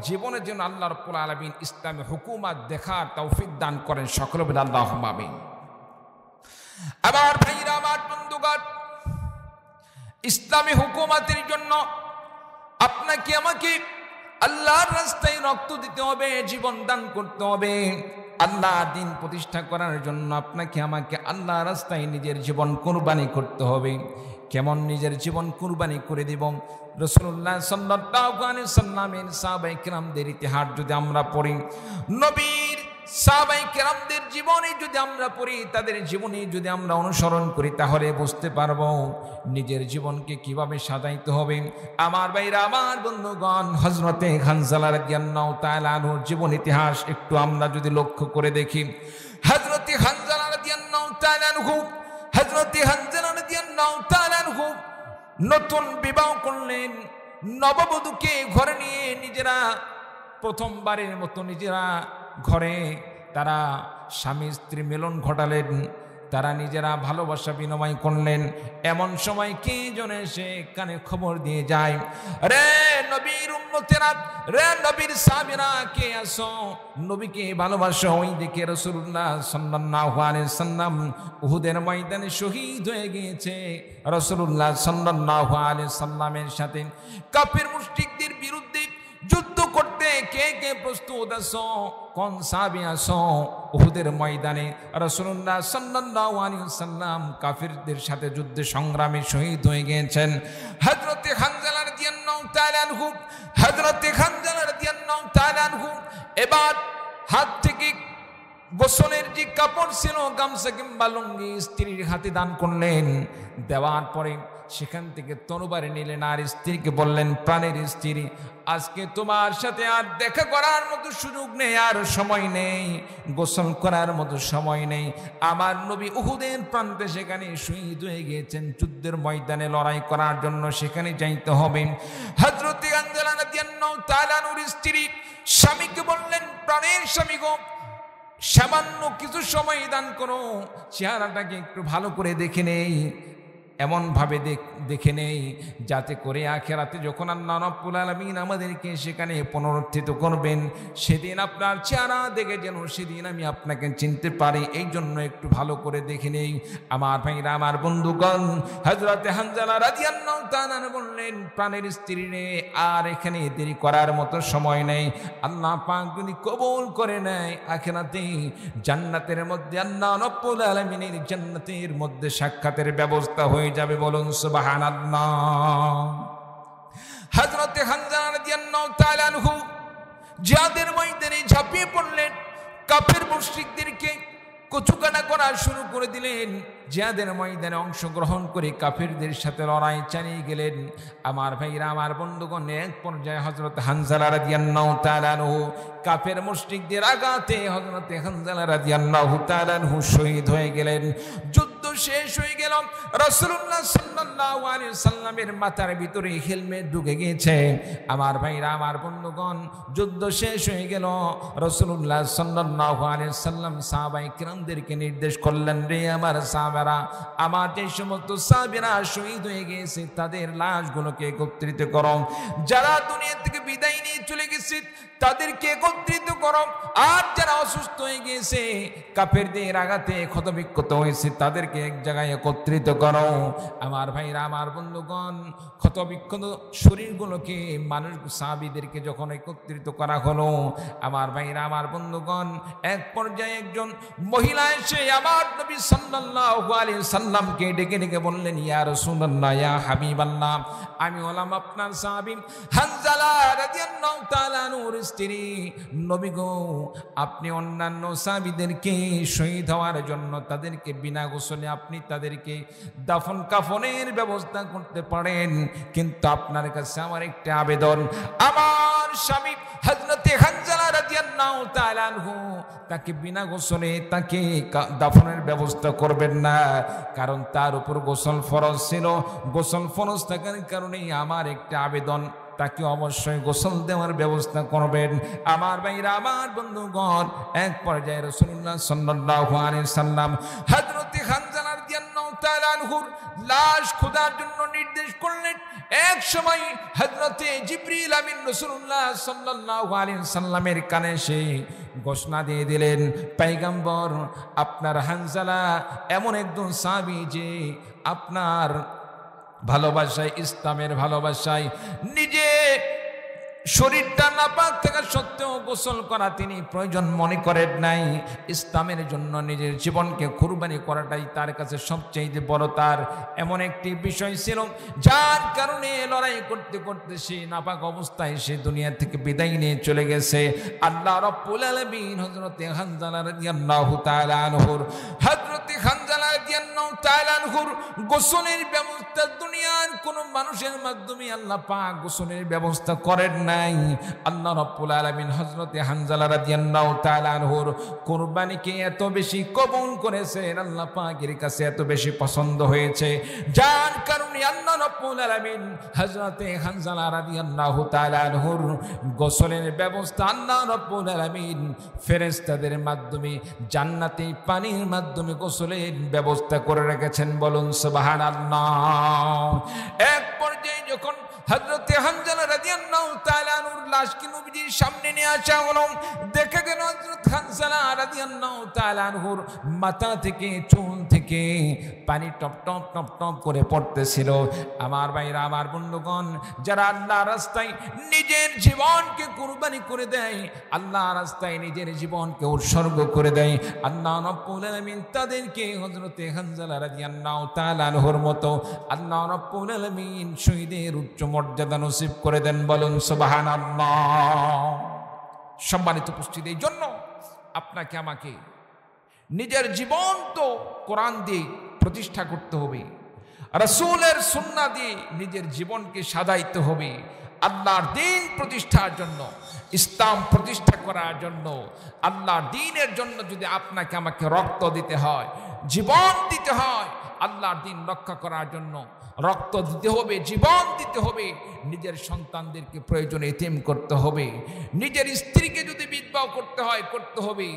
জীবনে যেন আল্লাহ রাব্বুল আলামিন ইসলামী হুকুমত দেখার তৌফিক দান করেন। সকলে বলে আল্লাহুম্মা আমিন। আবার ভাইরা আমার বন্ধুগণ, ইসলামী হুকুমতের জন্য আপনাকে আমাকে আল্লাহর রাস্তায় রক্ত দিতে হবে, জীবন দান করতে হবে। আল্লাহর দ্বীন প্রতিষ্ঠা করার জন্য আপনাকে আমাকে আল্লাহর রাস্তায় নিজের জীবন কুরবানি করতে হবে। কেমন নিজের জীবন কুরবানি করে দিব? রাসূলুল্লাহ সাল্লাল্লাহু আলাইহি সাল্লামের সাহাবায়ে কেরামদের ইতিহাস যদি আমরা পড়ি, নবীর সাহাবায়ে কেরামদের জীবনে যদি আমরা পড়ি, তাদের জীবনে যদি আমরা অনুসরণ করি, তাহলে বুঝতে পারবো নিজের জীবনকে কিভাবে সাজাইতে হবে। আমার ভাইরা, আমার বন্ধুগণ, হযরতে হানজালা রাদিয়াল্লাহু তাআলা আনহুর জীবন ইতিহাস একটু আমরা যদি লক্ষ্য করে দেখি, হযরতে হানজালা রাদিয়াল্লাহু তাআলা আনহু নতুন বিবাহ করলেন, নববধূকে ঘরে নিয়ে নিজেরা প্রথমবারের মতো নিজেরা ঘরে তারা স্বামী স্ত্রী মিলন ঘটালেন, তারা নিজেরা ভালোবাসা বিনিময় করলেন। এমন সময় কে জন এসে কানে খবর দিয়ে যায়, রে নবীর উম্মতেরা, রে নবীর সাহাবীরা, কে আসো, নবীকে ভালোবাসো। ওই দিকে রাসূলুল্লাহ সাল্লাল্লাহু আলাইহি সাল্লাম উহুদের ময়দানে শহীদ হয়ে গিয়েছে। রাসূলুল্লাহ সাল্লাল্লাহু আলাইহি সাল্লামের সাথে কাফির মুশরিকদের বিরুদ্ধে যুদ্ধ করতে কে কে প্রস্তুত আছো? কোন সাহাবী আছো? উহুদের ময়দানে রাসূলুল্লাহ সাল্লাল্লাহু আলাইহি সাল্লাম কাফিরদের সাথে যুদ্ধে সংগ্রামে শহীদ হয়ে গিয়েছেন। হযরতে হানজালা রাদিয়াল্লাহু তাআলা আনহু, হযরতে হানজালা রাদিয়াল্লাহু তাআলা আনহু এবার হাত থেকে গোসলের যে কাপড় ছিল, গামছা কিংবা লুঙ্গি, স্ত্রীর হাতে দান করলেন। দেওয়ার পরে সেখান থেকে তরবারি নিলেন আর স্ত্রীকে বললেন, প্রাণের স্ত্রী, আজকে তোমার সাথে আর দেখা করার মতো সুযোগ নেই, আর সময় নেই, গোসল করার মতো সময় নেই। আমার নবী উহুদের প্রান্তে সেখানে শহীদ হয়ে গিয়েছেন, যুদ্ধের ময়দানে লড়াই করার জন্য সেখানে যাইতে হবে। হযরতে হানজালা রাদিয়াল্লাহু তাআলা আনহুর স্ত্রী স্বামীকে বললেন, প্রাণের স্বামী গো, সামান্য কিছু সময় দান করো, চেহারাটাকে একটু ভালো করে দেখে নেই, এমনভাবে দেখে নেই যাতে করে আখিরাতে যখন আল্লাহ রাব্বুল আলামিন আমাদেরকে সেখানে পুনরুত্থিত করবেন, সেদিন আপনার চেহারা দেখে যেন সেদিন আমি আপনাকে চিনতে পারি, এই জন্য একটু ভালো করে দেখে নেই। আমার ভাইরা, আমার বন্ধুগণ, হযরতে হানজালা রাদিয়াল্লাহু তাআলা বললেন, প্রাণের স্ত্রী রে, আর এখানে দেরি করার মতো সময় নেই। আল্লাহ পাক যদি কবুল করে নেয়, আখিরাতে জান্নাতের মধ্যে আল্লাহ রাব্বুল আলামিনের জান্নাতের মধ্যে সাক্ষাতের ব্যবস্থা হয়ে যাবে। বলুন সুবহানাল্লাহ। হযরতে হানজালা রাদিয়াল্লাহু তাআলা আনহু জিহাদের ময়দানে ঝাঁপিয়ে পড়লেন, কাফের মুশরিকদেরকে কচুকানা করা শুরু করে দিলেন। জিহাদের ময়দানে অংশগ্রহণ করে কাফেরদের সাথে লড়াই চালিয়ে গেলেন। আমার ভাইরা, আমার বন্ধুগণ, এক পর্যায়ে হযরত হানজালা রাদিয়াল্লাহু তাআলা আনহু কাফের মুশরিকদের আঘাতে হযরতে হানজালা রাদিয়াল্লাহু তাআলা আনহু শহীদ হয়ে গেলেন। যুদ্ধ শেষ হয়ে গেল। রাসূলুল্লাহ সাল্লাল্লাহু আলাইহি সাল্লামের মাথার ভিতরে হেলমেট ঢুকে গিয়েছে। আমার ভাইরা, আমার বন্ধুগণ, যুদ্ধ শেষ হয়ে গেল। রাসূলুল্লাহ সাল্লাল্লাহু আলাইহি সাল্লাম সাহাবায়ে কিরামদেরকে নির্দেশ করলেন, রে আমার সাহাবারা, আমার যে সমস্ত সাহাবীরা শহীদ হয়ে গেছে তাদের লাশগুলোকে একত্রিত করো। যারা দুনিয়া থেকে বিদায় নিয়ে চলে গেছে তাদেরকে একত্রিত করো। আর যারা অসুস্থ হয়ে গিয়েছে, কাফেরদের আঘাতে ক্ষতবিক্ষত হয়েছে, তাদেরকে এক জায়গায় একত্রিত করো। আমার ভাইরা, আমার বন্ধুগণ, ক্ষতবিক্ষত শরীরগুলোকে মানুষ সাহাবীদেরকে যখন একত্রিত করা হলো, আমার ভাইরা, আমার বন্ধুগণ, এক পর্যায়ে একজন মহিলা এসে আমার নবী সাল্লাল্লাহু আলাইহি সাল্লামকে ডেকে ডেকে বললেন, ইয়া রাসূলুল্লাহ, ইয়া হাবিবাল্লাহ, আমি হলাম আপনার সাহাবী হানজালা রাদিয়াল্লাহু তাআলা আনহুর স্ত্রী। নবী গো, আপনি অন্যান্য সাহাবীদেরকে শহীদ হওয়ার জন্য তাদেরকে বিনা গোসলে আপনি তাদেরকে দাফন কাফনের ব্যবস্থা করতে পারেন, কিন্তু আপনার কাছে আমার একটা আবেদন, আমার স্বামী হযরতে হানজালা রাদিয়াল্লাহু তাআলা আনহু তাকে বিনা গোসলে তাকে দাফনের ব্যবস্থা করবেন না, কারণ তার উপর গোসল ফরজ ছিল। গোসল ফরজ থাকার কারণে আমার একটা আবেদন, তাকে অবশ্যই গোসল দেওয়ার ব্যবস্থা করবেন। আমার ভাইরা, আমার বন্ধুগণ, এক পর্যায়ে রাসূলুল্লাহ সাল্লাল্লাহু আলাইহি সাল্লাম হযরতে হানজালা রাদিয়াল্লাহু তাআলা আনহুর লাশ খোদার জন্য নির্দেশ করলেন। এক সময় হযরতে জিবরিল আমিন রাসূলুল্লাহ সাল্লাল্লাহু আলাইহি সাল্লামের কানে সে ঘোষণা দিয়ে দিলেন, পয়গম্বর, আপনার হানজালা এমন একজন সাহাবী যে আপনার ভালোবাসায়, ইসলামের ভালোবাসায় নিজে শরীরটা নাপাক থাকা সত্ত্বেও গোসল করা তিনি প্রয়োজন মনে করেন নাই। ইসলামের জন্য নিজের জীবনকে কুরবানি করাটাই তার কাছে সবচেয়ে বড় তার এমন একটি বিষয় ছিল, যার কারণে লড়াই করতে করতে সে নাপাক অবস্থায় সে দুনিয়া থেকে বিদায় নিয়ে চলে গেছে। আল্লাহ রাব্বুল আলামিন হযরতে হানজালা রাদিয়াল্লাহু তাআলা আনহুর গোসলের ব্যবস্থা দুনিয়ার কোন মানুষের মাধ্যমে আল্লাহ পাক গোসলের ব্যবস্থা করেন নাই। আল্লাহ রাব্বুল আলামিন হযরতে হানজালা রাদিয়াল্লাহু তাআলা আনহুর কুরবানিকে এত বেশি কবুল করেছেন, আল্লাহ পাকের কাছে এত বেশি পছন্দ হয়েছে, যার কারণে আল্লাহ রাব্বুল আলামিন হযরতে হানজালা রাদিয়াল্লাহু তাআলা আনহুর গোসলের ব্যবস্থা আল্লাহ রাব্বুল আলামিন ফেরেশতাদের মাধ্যমে জান্নাতি পানির মাধ্যমে গোসলের ব্যবস্থা করে রেখেছেন। বলুন সুবহানাল্লাহ। এক পর্যায়ে যখন হযরতে হানজালা রাদিয়াল্লাহু তাআলা আনহুর লাশকে নবীজির সামনে নিয়ে আসা হলো, দেখা গেল হযরত হানজালা রাদিয়াল্লাহু তাআলা আনহুর মাথা থেকে চুল থেকে পানি টপ টপ টপ টপ করে পড়তেছিল। আমার ভাইরা, আমার বন্ধুগণ, যারা আল্লাহর রাস্তায় নিজের জীবনকে কুরবানি করে দেয়, আল্লাহর রাস্তায় নিজের জীবনকে উৎসর্গ করে দেয়, আল্লাহ রাব্বুল আলামিন তাদেরকে হযরতে হানজালা রাদিয়াল্লাহু তাআলা আনহুর মতো আল্লাহ রাব্বুল আলামিন শহীদের উচ্চ মর্যাদা নসিব করে দেন। বলুন সুবহানাল্লাহ। সম্মানিত উপস্থিতি, এই জন্য আপনাকে আমাকে নিজের জীবন তো কোরআন দিয়ে প্রতিষ্ঠা করতে হবে, রাসূলের সুন্নাহ দিয়ে নিজের জীবনকে সাজাইতে হবে। আল্লাহর দ্বীন প্রতিষ্ঠার জন্য, ইসলাম প্রতিষ্ঠা করার জন্য, আল্লাহর দ্বীনের জন্য যদি আপনাকে আমাকে রক্ত দিতে হয়, জীবন দিতে হয়, আল্লাহর দ্বীন রক্ষা করার জন্য রক্ত দিতে হবে, জীবন দিতে হবে, নিজের সন্তানদেরকে প্রয়োজনে এতিম করতে হবে, নিজের স্ত্রীকে যদি বিধবা করতে হয় করতে হবে,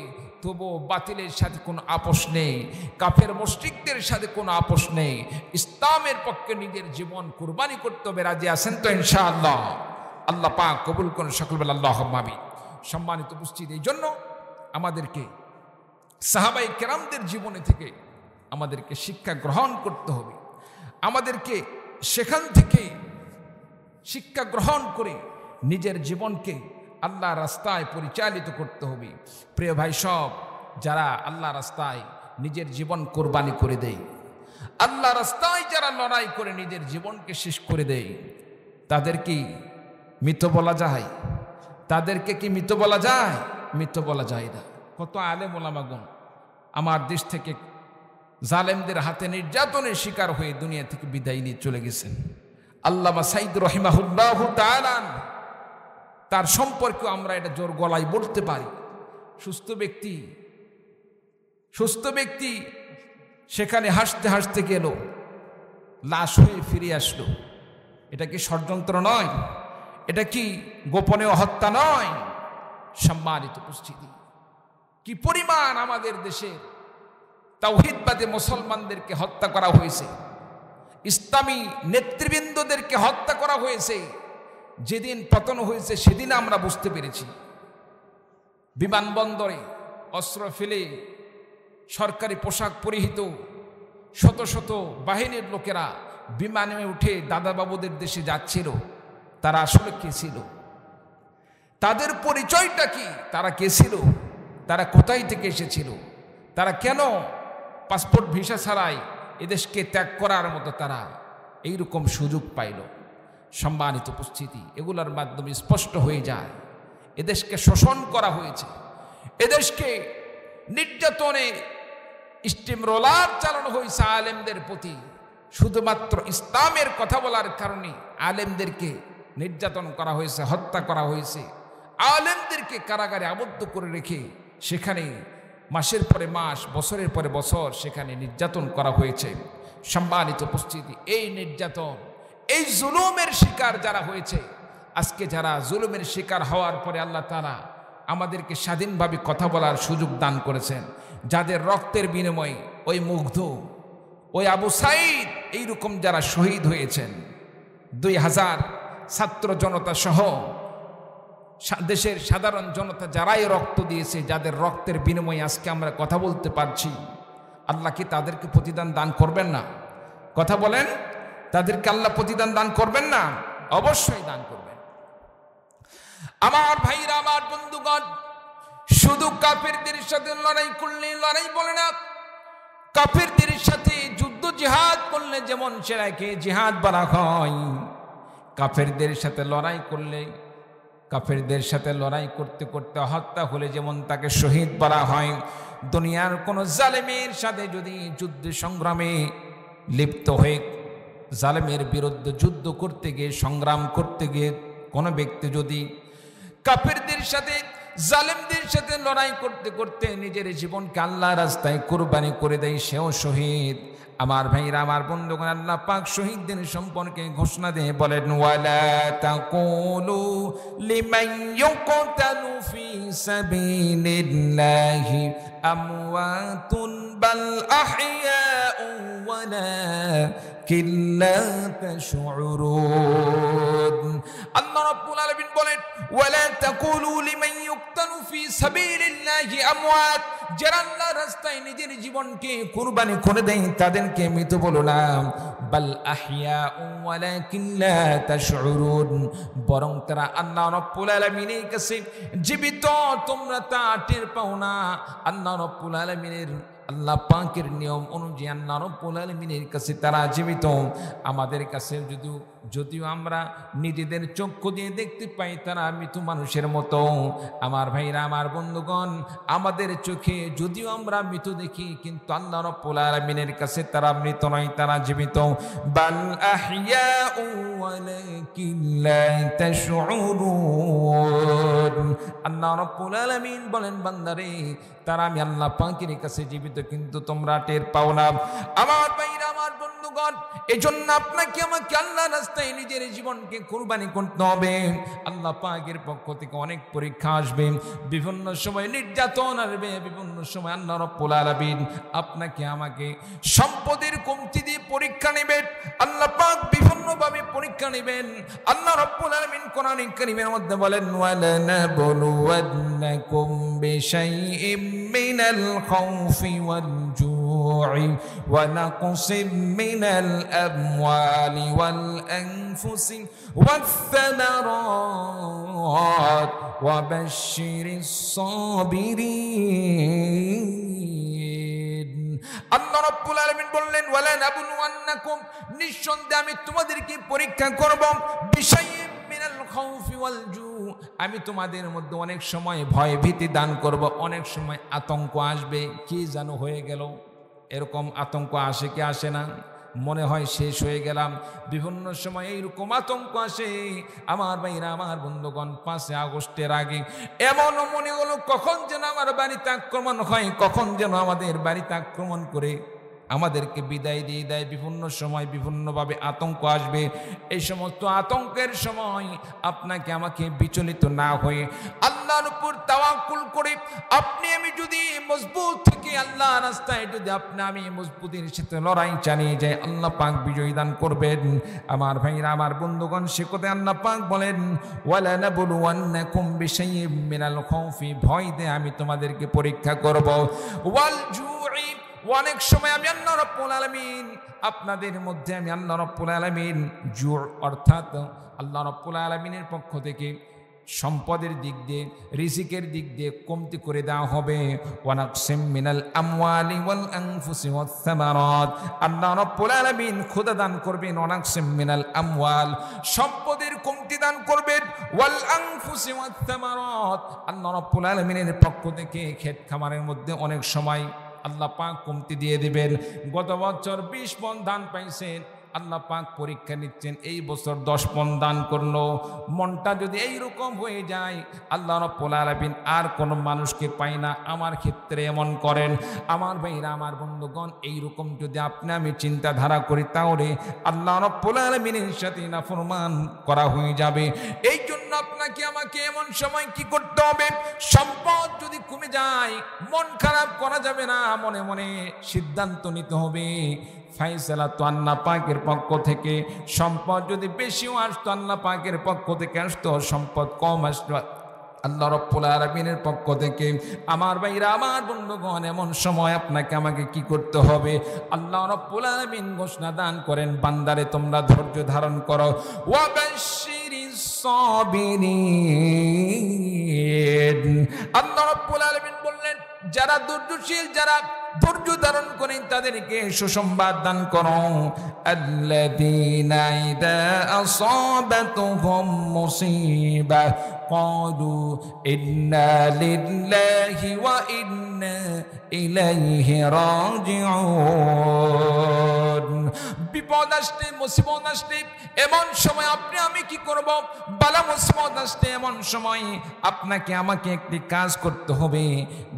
তবু বাতিলের সাথে কোনো আপোষ নেই, কাফের মুশরিকদের সাথে কোনো আপোষ নেই। ইসলামের পক্ষে নিজের জীবন কুরবানি করতে হবে। রাজি আছেন তো ইনশাআল্লাহ? আল্লাহ পাক কবুল করুন সকল বলে আল্লাহুম্মা আমিন। সম্মানিত উপস্থিতি, এই জন্য আমাদেরকে সাহাবায়ে কেরামদের জীবনে থেকে আমাদেরকে শিক্ষা গ্রহণ করতে হবে, আমাদেরকে সেখান থেকে শিক্ষা গ্রহণ করে নিজের জীবনকে আল্লাহ রাস্তায় পরিচালিত করতে হবে। প্রিয় ভাই সব, যারা আল্লাহ রাস্তায় নিজের জীবন কোরবানি করে দেয়, আল্লাহ রাস্তায় যারা লড়াই করে নিজের জীবনকে শেষ করে দেয়, তাদের কি মৃত বলা যায়? তাদেরকে কি মৃত বলা যায়? মৃত বলা যায় না। কত আলেম ওলামাগণ আমার দেশ থেকে জালেমদের হাতে নির্যাতনের শিকার হয়ে দুনিয়া থেকে বিদায় নিয়ে চলে গেছেন। আল্লামা সাইদ রহিমাহুল্লাহ তাআলা, তার সম্পর্কে আমরা এটা জোর গলায় বলতে পারি। সুস্থ ব্যক্তি সেখানে হাসতে হাসতে গেল, লাশ হয়ে ফিরে আসলো। এটা কি ষড়যন্ত্র নয়? এটা কি গোপনে হত্যা নয়? সম্মানিত উপস্থিতি, কি পরিমাণ আমাদের দেশে তাওহীদবাদী মুসলমানদেরকে হত্যা করা হয়েছে, ইসলামী নেতৃবৃন্দদেরকে হত্যা করা হয়েছে। যেদিন পতন হয়েছে সেদিন আমরা বুঝতে পেরেছি। বিমানবন্দরে অস্ত্র ফেলে সরকারি পোশাক পরিহিত শত শত বাহিনীর লোকেরা বিমানে উঠে দাদাবাবুদের দেশে যাচ্ছিল। তারা আসলে কে ছিল? তাদের পরিচয়টা কি? তারা কে ছিল? তারা কোথায় থেকে এসেছিল? তারা কেন পাসপোর্ট ভিসা ছাড়াই এদেশকে ত্যাগ করার মতো তারা এইরকম সুযোগ পাইল? সম্মানিত উপস্থিতি, এগুলোর মাধ্যমে স্পষ্ট হয়ে যায় এদেশকে শোষণ করা হয়েছে। এদেশকে নির্যাতনে স্টিম রোলার চালানো হয়েছে আলেমদের প্রতি। শুধুমাত্র ইসলামের কথা বলার কারণে আলেমদেরকে নির্যাতন করা হয়েছে, হত্যা করা হয়েছে। আলেমদেরকে কারাগারে আবদ্ধ করে রেখে সেখানে মাসের পরে মাস, বছরের পরে বছর সেখানে নির্যাতন করা হয়েছে। সম্মানিত উপস্থিতি, এই নির্যাতন, এই জুলুমের শিকার যারা হয়েছে, আজকে যারা জুলুমের শিকার হওয়ার পরে আল্লাহ তাআলা আমাদেরকে স্বাধীনভাবে কথা বলার সুযোগ দান করেছেন, যাদের রক্তের বিনিময়ে ওই মুগ্ধ, ওই আবু সাঈদ, এইরকম যারা শহীদ হয়েছেন, 2000 ছাত্র জনতা সহ দেশের সাধারণ জনতা যারাই রক্ত দিয়েছে, যাদের রক্তের বিনিময়ে আজকে আমরা কথা বলতে পারছি, আল্লাহ কি তাদেরকে প্রতিদান দান করবেন না? কথা বলেন, তাদেরকে আল্লাহ প্রতিদান দান করবেন না? অবশ্যই দান করবেন। আমার ভাইরা, আমার বন্ধুগণ, শুধু কাফেরদের সাথে লড়াই করলে লড়াই বলে না, কাফেরদের সাথে যুদ্ধ জিহাদ করলে যেমন সেটাকে জিহাদ বলা হয়, কাফেরদের সাথে লড়াই করলে, কাফেরদের সাথে লড়াই করতে করতে হত্যা হলে যেমন তাকে শহীদ বলা হয়। দুনিয়ার কোন জালেমের সাথে যদি যুদ্ধ সংগ্রামে লিপ্ত হয়ে জালেমের বিরুদ্ধে যুদ্ধ করতে গিয়ে, সংগ্রাম করতে গিয়ে কোনো ব্যক্তি যদি কাফেরদের সাথে, জালেমদের সাথে লড়াই করতে করতে নিজের জীবনকে আল্লাহর রাস্তায় কুরবানি করে দেয়, সেও শহীদ। আমার ভাইরা, আমার বন্ধুগণ, আল্লাহ পাক শহীদদের সম্পর্কে ঘোষণা দিয়ে বলেন, ওয়ালা তাকুলু লিমান ইউকতালু ফি সাবিলিল্লাহি আমওয়াতুন বাল আহইয়াউ ওয়ালাকিন লা তাশউরুন। আল্লাহ রাব্বুল আলামিন বলেন, ওয়ালা তাকুলু লিমান ইউকতালু ফি সাবিলিল্লাহি আমওয়াত, যারা আল্লাহর রাস্তায় নিজের জীবনকে কুরবানি করে দেয় তাদেরকে মৃত বলো না, বাল আহইয়াউ ওয়ালাকিন লা তাশউরুন, বরং তারা আল্লাহ রাব্বুল আলামিনের কাছে জীবিত, তোমরা তা টের পাও না। আল্লাহ রাব্বুল আলামিনের, আল্লাহ পাকের নিয়ম অনুযায়ী আল্লাহ রাব্বুল আলামিনের কাছে তারা জীবিত। আমাদের কাছে যদিও আমরা নিজেদের চক্ষু দিয়ে দেখতে পাই তারা মৃত মানুষের মতো। আমার ভাইরা, আমার বন্ধুগণ, আমাদের চোখে যদিও আমরা মৃত দেখি, কিন্তু আল্লাহ রাব্বুল আলামিনের কাছে তারা মৃত নয়, তারা জীবিত। বাল আহইয়াউ ওয়ালাকিন লা তাশউরুন। আল্লাহ রাব্বুল আলামিন বলেন, বান্দারে, তারা আমি আল্লাহ পাকের কাছে জীবিত, কিন্তু তোমরা টের পাও না। আমার ভাইরা, আমার বন্ধুগণ, এজন্য আপনাকে আমাকে আল্লাহর রাস্তায় নিজের জীবনকে কুরবানি করতে হবে। আল্লাহ পাকের পক্ষ থেকে অনেক পরীক্ষা আসবে, বিভিন্ন সময় নির্যাতন আসবে, বিভিন্ন সময় আল্লাহ রাব্বুল আলামিন আপনাকে আমাকে সম্পদের কমতি দিয়ে পরীক্ষা নেবেন। আল্লাহ পাক বিভিন্নভাবে পরীক্ষা নেবেন। আল্লাহ রাব্বুল আলামিন কোরআন কারীমের মধ্যে বলেন, ওয়ালানাবলুওয়ান্নাকুম বিশাইইম মিনাল খাউফি ওয়াল জু'i ওয়া নাকসিম মিনাল আমওয়ালি ওয়াল আনফুসি ওয়াস সামারাত ওয়া বাশশিরিস সাবিরিন। আল্লাহ রাব্বুল আলামিন বললেন ওয়ালা নাবলুওয়ান্নাকুম, নিঃসন্দেহে আমি তোমাদেরকে পরীক্ষা করব, বিশাইইম মিনাল খাউফি ওয়াল জু, আমি তোমাদের মধ্যে অনেক সময় ভয় ভীতি দান করব, অনেক সময় আতঙ্ক আসবে। কি যেন হয়ে গেল, এরকম আতঙ্ক আসে কি আসে না? মনে হয় শেষ হয়ে গেলাম। বিভিন্ন সময় এইরকম আতঙ্ক আসে আমার ভাইরা, আমার বন্ধুগণ। 5 আগস্টের আগে এমন মনে হলো কখন যেন আমার বাড়িতে আক্রমণ হয়, কখন যেন আমাদের বাড়িতে আক্রমণ করে আমাদেরকে বিদায় দিয়ে দেয়। বিভিন্ন সময় বিভিন্নভাবে আতঙ্ক আসবে। এই সমস্ত আতঙ্কের সময় আপনাকে আমাকে বিচলিত না হয়ে আল্লাহর উপর তাওয়াক্কুল করে আপনি আমি যদি মজবুত থেকে আল্লাহ রাস্তায় যদি আমি মজবুতির সাথে লড়াই চালিয়ে যাই, আল্লাহ পাক বিজয় দান করবেন। আমার ভাইরা, আমার বন্ধুগণ, সে কথা আল্লাহ পাক বলেন ওয়ালা নাবলুওয়ান্নাকুম বিশাইইম মিনাল খাউফি, ভয় দিয়ে আমি তোমাদেরকে পরীক্ষা করব, ওয়াল জুই, অনেক সময় আমি আল্লাহ রাব্বুল আলামিন আপনাদের মধ্যে আমি আল্লাহ রাব্বুল আলামিন জু অর্থাৎ আল্লাহ রাব্বুল আলামিনের পক্ষ থেকে সম্পদের দিক দিয়ে রিজিকের দিক দিয়ে কমতি করে দেওয়া হবে। ওয়ানাকসিম মিনাল আমওয়ালি ওয়াল আনফুসি ওয়াস সামারাত, আল্লাহ রাব্বুল আলামিন খোদা দান করবেন ওয়ানাকসিম মিনাল আমওয়াল, সম্পদের কমতি দান করবেন, ওয়াল আনফুসি ওয়াস সামারাত, আল্লাহ রাব্বুল আলামিনের পক্ষ থেকে ক্ষেত খামারের মধ্যে অনেক সময় আল্লাহ পাক কমতি দিয়ে দিবেন। গত বছর 20 মণ ধান পাইছেন, আল্লাহ পাক পরীক্ষা নিচ্ছেন, এই বছর 10 মণ দান করলো। মনটা যদি এইরকম হয়ে যায়, আল্লাহ রাব্বুল আলামিন আর কোন মানুষকে পায় না। আমার ক্ষেত্রে এমন করেন আমার ভাইরা, আমার বন্ধুগণ, এইরকম যদি আপনি আমি চিন্তাধারা করি তাহলে আল্লাহ রাব্বুল আলামিনের সাথে নাফরমান করা হয়ে যাবে। এই জন্য আপনাকে আমাকে এমন সময় কি করতে হবে, সম্পদ যদি কমে যায় মন খারাপ করা যাবে না, মনে মনে সিদ্ধান্ত নিতে হবে। ফায়সালা তো আল্লাহ পাকের পক্ষ থেকে, সম্পদ যদি বেশিও আসতো আল্লাহ পাকের পক্ষ থেকে আসতো, সম্পদ কম আসতো আল্লাহ রাব্বুল আলামিনের পক্ষ থেকে। আমার ভাইরা, আমার বন্ধুগণ, এমন সময় আপনাকে আমাকে কি করতে হবে, আল্লাহ রাব্বুল আলামিন ঘোষণা দান করেন বান্দারে তোমরা ধৈর্য ধারণ করো, ওয়াবাশশিরিস সাবিরিন। আল্লাহ রাব্বুল আলামিন বললেন যারা ধৈর্যশীল, যারা ধৈর্য ধারণ করেন তাদেরকে সুসংবাদ দান করো। আল্লাযীনা ইযা আসাবাতুহুম মুসিবাহ ক্বালু ইন্না লিল্লাহি ওয়া ইন্না ইলাইহি রাজিউন। বিপদ আসলে, মুসিবত আসলে এমন সময় আপনি আমি কি করব, বালা মুসিবত আসলে এমন সময় আপনাকে আমাকে একটি কাজ করতে হবে,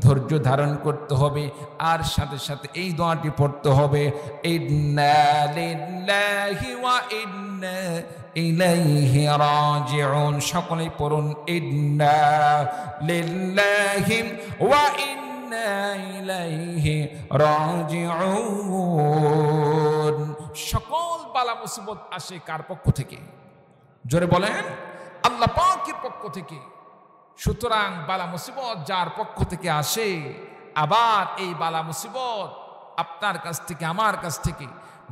ধৈর্য ধারণ করতে হবে, আর সাথে সাথে এই দোয়াটি পড়তে হবে, ইন্না লিল্লাহি ওয়া ইন্না ইলাইহি রাজিউন। সকলেই পড়ুন, ইন্না লিল্লাহি ওয়া ইন্না ইলাইহি রাজিউন। সকল বালা মুসিবত আসে কার পক্ষ থেকে? জোরে বলেন, আল্লাহ পাকের পক্ষ থেকে। সুতরাং বালা মুসিবত যার পক্ষ থেকে আসে, আবার এই বালা মুসিবত আপনার কাছ থেকে আমার কাছ থেকে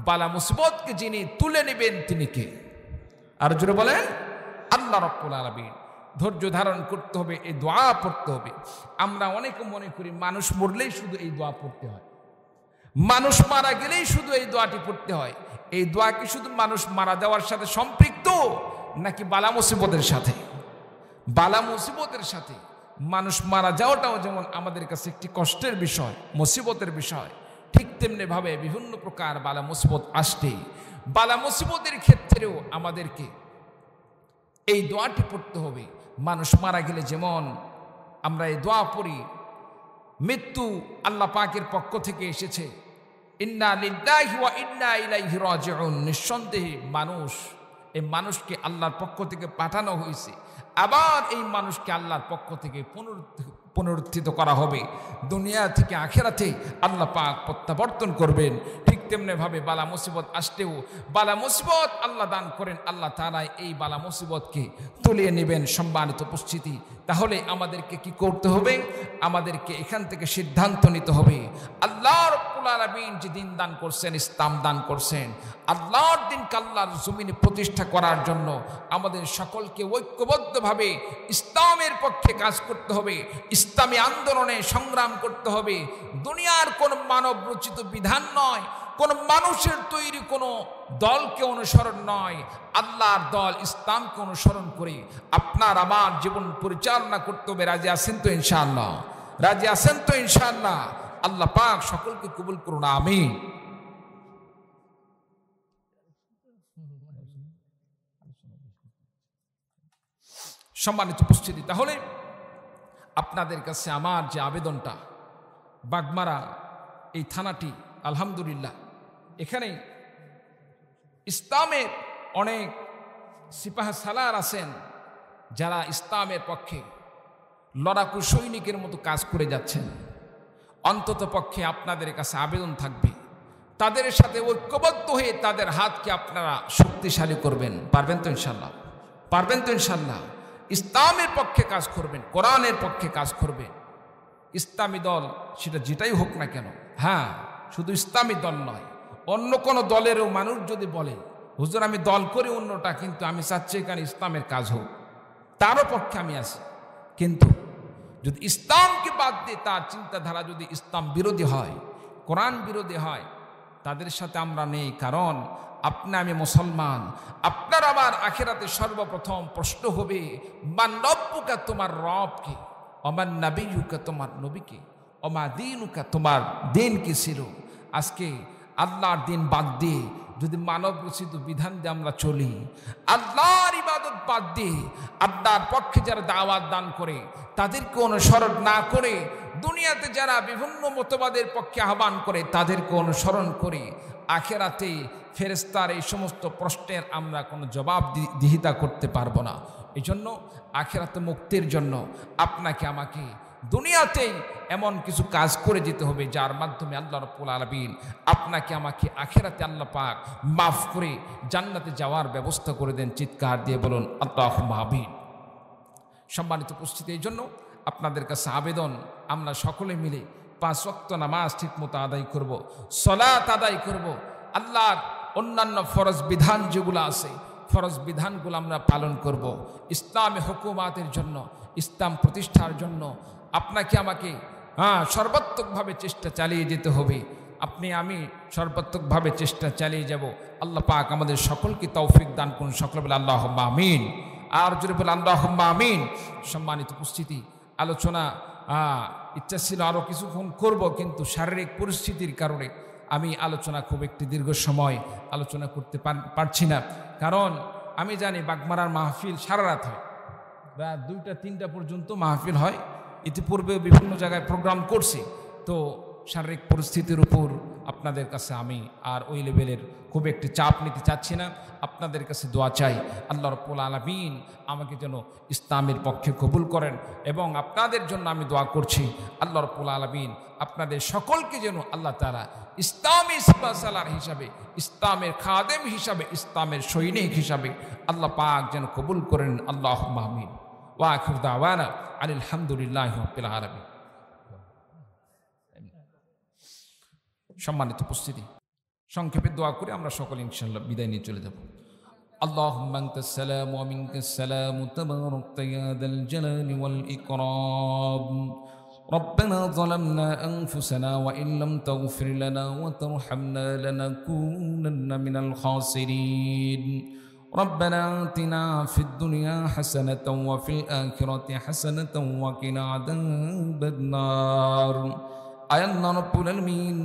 বালা মুসিবতকে যিনি তুলে নেবেন তিনি কে? আর জোরে বলেন, আল্লাহ রাব্বুল আলামিন। ধৈর্য ধারণ করতে হবে, এই দোয়া পড়তে হবে। আমরা অনেকে মনে করি মানুষ মরলেই শুধু এই দোয়া পড়তে হয়, মানুষ মারা গেলেই শুধু এই দোয়াটি পড়তে হয়। এই দোয়া কি শুধু মানুষ মারা যাওয়ার সাথে সম্পৃক্ত নাকি বালা মুসিবতের সাথে? বালা মুসিবতের সাথে। মানুষ মারা যাওয়াটাও যেমন আমাদের কাছে একটি কষ্টের বিষয়, মুসিবতের বিষয়, ঠিক তেমনি ভাবে বিভিন্ন প্রকার বালা মুসিবত আসতে, বালা মুসিবতের ক্ষেত্রেও আমাদেরকে এই দোয়াটি পড়তে হবে। মানুষ মারা গেলে যেমন আমরা এই দোয়া পড়ি, মৃত্যু আল্লাহ পাকের পক্ষ থেকে এসেছে, ইন্না লিল্লাহি ওয়া ইন্না ইলাইহি রাজিউন। নিঃসন্দেহে মানুষ, এই মানুষকে আল্লাহর পক্ষ থেকে পাঠানো হয়েছে, আবার এই মানুষকে আল্লাহর পক্ষ থেকে পুনরুত্থিত করা হবে। দুনিয়া থেকে আখিরাতে আল্লাহ পাক প্রত্যাবর্তন করবেন। ঠিক তেমনি ভাবে বালা মুসিবত আসতেও বালা মুসিবত আল্লাহ দান করেন, আল্লাহ তাআলা এই বালা মুসিবতকে তুলিয়ে নেবেন। সম্মানিত উপস্থিতি, তাহলে আমাদেরকে কি করতে হবে? আমাদেরকে এখান থেকে সিদ্ধান্ত নিতে হবে, আল্লাহ রাব্বুল রব্বুল আলামিন যে দিন দান করছেন, ইসলাম দান করছেন, আল্লাহর দিনকে আল্লাহর জমিনে প্রতিষ্ঠা করার জন্য আমাদের সকলকে ঐক্যবদ্ধভাবে ইসলামের পক্ষে কাজ করতে হবে, ইসলামী আন্দোলনে সংগ্রাম করতে হবে। দুনিয়ার কোন মানব রচিত বিধান নয়, কোন মানুষের তৈরি কোনো দলকে অনুসরণ নয়, আল্লাহর দল ইসলামকে অনুসরণ করে আপনার আমার জীবন পরিচালনা করতে হবে। রাজি আছেন তো ইনশাআল্লাহ? রাজি আছেন তো ইনশাআল্লাহ? আল্লাহ পাক সকলকে কবুল করুন, আমিন। সম্মানিত উপস্থিতি, তাহলে আপনাদের কাছে আমার যে আবেদনটা, বাগমারা এই থানাটি আলহামদুলিল্লাহ এখানে ইসলামের অনেক সিপাহ সালার আছেন যারা ইসলামের পক্ষে লড়াকু সৈনিকের মতো কাজ করে যাচ্ছেন। অন্তত পক্ষে আপনাদের কাছে আবেদন থাকবে, তাদের সাথে ঐক্যবদ্ধ হয়ে তাদের হাতকে আপনারা শক্তিশালী করবেন। পারবেন তো ইনশাল্লাহ? পারবেন তো ইনশাল্লাহ? ইসলামের পক্ষে কাজ করবেন, কোরআনের পক্ষে কাজ করবেন। ইসলামী দল সেটা যেটাই হোক না কেন, হ্যাঁ, শুধু ইসলামী দল নয়, অন্য কোনো দলেরও মানুষ যদি বলে হুজুর আমি দল করি অন্যটা, কিন্তু আমি চাচ্ছি এখানে ইসলামের কাজ হোক, তারও পক্ষে আমি আছি। কিন্তু যদি ইসলামকে বাদ দিয়ে তার চিন্তাধারা যদি ইসলাম বিরোধী হয়, কোরআন বিরোধী হয়, তাদের সাথে আমরা নেই। কারণ আপনি আমি মুসলমান, আপনার আবার আখিরাতে সর্বপ্রথম প্রশ্ন হবে মান রব্বুকা, তোমার রবকে, অমান নাবিয়ুকা, তোমার নবীকে, অমা দীনুকা, তোমার দিন কি ছিল। আজকে আল্লাহর দিন বাদ দিয়ে যদি মানব রচিত বিধান দিয়ে আমরা চলি, আল্লাহর ইবাদত বাদ দিয়ে আল্লাহর পক্ষে যারা দাওয়াত দান করে তাদেরকে অনুসরণ না করে, দুনিয়াতে যারা বিভিন্ন মতবাদের পক্ষে আহ্বান করে তাদেরকে অনুসরণ করে, আখিরাতে ফেরেশতার এই সমস্ত প্রশ্নের আমরা কোনো জবাবদিহিতা করতে পারবো না। এই জন্য আখিরাতে মুক্তির জন্য আপনাকে আমাকে দুনিয়াতেই এমন কিছু কাজ করে যেতে হবে যার মাধ্যমে আল্লাহ রাব্বুল আলামিন আপনাকে আমাকে আখিরাতে আল্লাহ পাক মাফ করে জান্নাতে যাওয়ার ব্যবস্থা করে দেন। চিৎকার দিয়ে বলুন আল্লাহুম্মা আমিন। সম্মানিত উপস্থিতি, এই জন্য আপনাদের কাছে আবেদন, আমরা সকলে মিলে 5 ওয়াক্ত নামাজ ঠিক মতো আদায় করব, সালাত আদায় করব, আল্লাহর অন্যান্য ফরজ বিধান যেগুলো আছে ফরজ বিধানগুলো আমরা পালন করব। ইসলামী হুকুমাতের জন্য, ইসলাম প্রতিষ্ঠার জন্য আপনাকে আমাকে সর্বাত্মকভাবে চেষ্টা চালিয়ে যেতে হবে। আপনি আমি সর্বাত্মকভাবে চেষ্টা চালিয়ে যাব। আল্লাহ পাক আমাদের সকলকে তৌফিক দান করুন। সকলে বলে আল্লাহুম্মা আমিন। আর জোরে বলে আল্লাহুম্মা আমিন। সম্মানিত উপস্থিতি, আলোচনা ইচ্ছা ছিল আরও কিছুক্ষণ করব, কিন্তু শারীরিক পরিস্থিতির কারণে আমি আলোচনা খুব একটি দীর্ঘ সময় আলোচনা করতে পারছি না। কারণ আমি জানি বাগমারার মাহফিল সারা রাত হয়, রাত 2টা-3টা পর্যন্ত মাহফিল হয়। ইতিপূর্বে বিভিন্ন জায়গায় প্রোগ্রাম করছি, তো শারীরিক পরিস্থিতির উপর আপনাদের কাছে আমি আর ওই লেভেলের খুব একটি চাপ নিতে চাচ্ছি না। আপনাদের কাছে দোয়া চাই, আল্লাহ রাব্বুল আলামিন আমাকে যেন ইসলামের পক্ষে কবুল করেন, এবং আপনাদের জন্য আমি দোয়া করছি আল্লাহ রাব্বুল আলামিন আপনাদের সকলকে যেন আল্লাহ তাআলা ইসলামী সিপাহসালার হিসাবে, ইসলামের খাদেম হিসাবে, ইসলামের সৈনিক হিসাবে আল্লাহ পাক যেন কবুল করেন। আল্লাহুম্মা আমিন। ওয়া আখিরু দাওয়ানা আনিল হামদুলিল্লাহি রাব্বিল আলামিন। সম্মানিত উপস্থিতি, সংক্ষেপে দোয়া করে আমরা সকলে ইনশাআল্লাহ বিদায় নিয়ে চলে যাব। আল্লাহুম্মা আনতাস সালামু ওয়া মিনকাস সালামু তাবারাকতা ইয়া যাল জালালি ওয়াল ইকরাম। ربنا ظلمنا أنفسنا وإن لم تغفر لنا وترحمنا لنكونن من الخاسرين. ربنا آتنا في الدنيا حسنة وفي الآخرة حسنة وقنا عذاب النار. আয় আল্লাহ রাব্বুল আলামিন,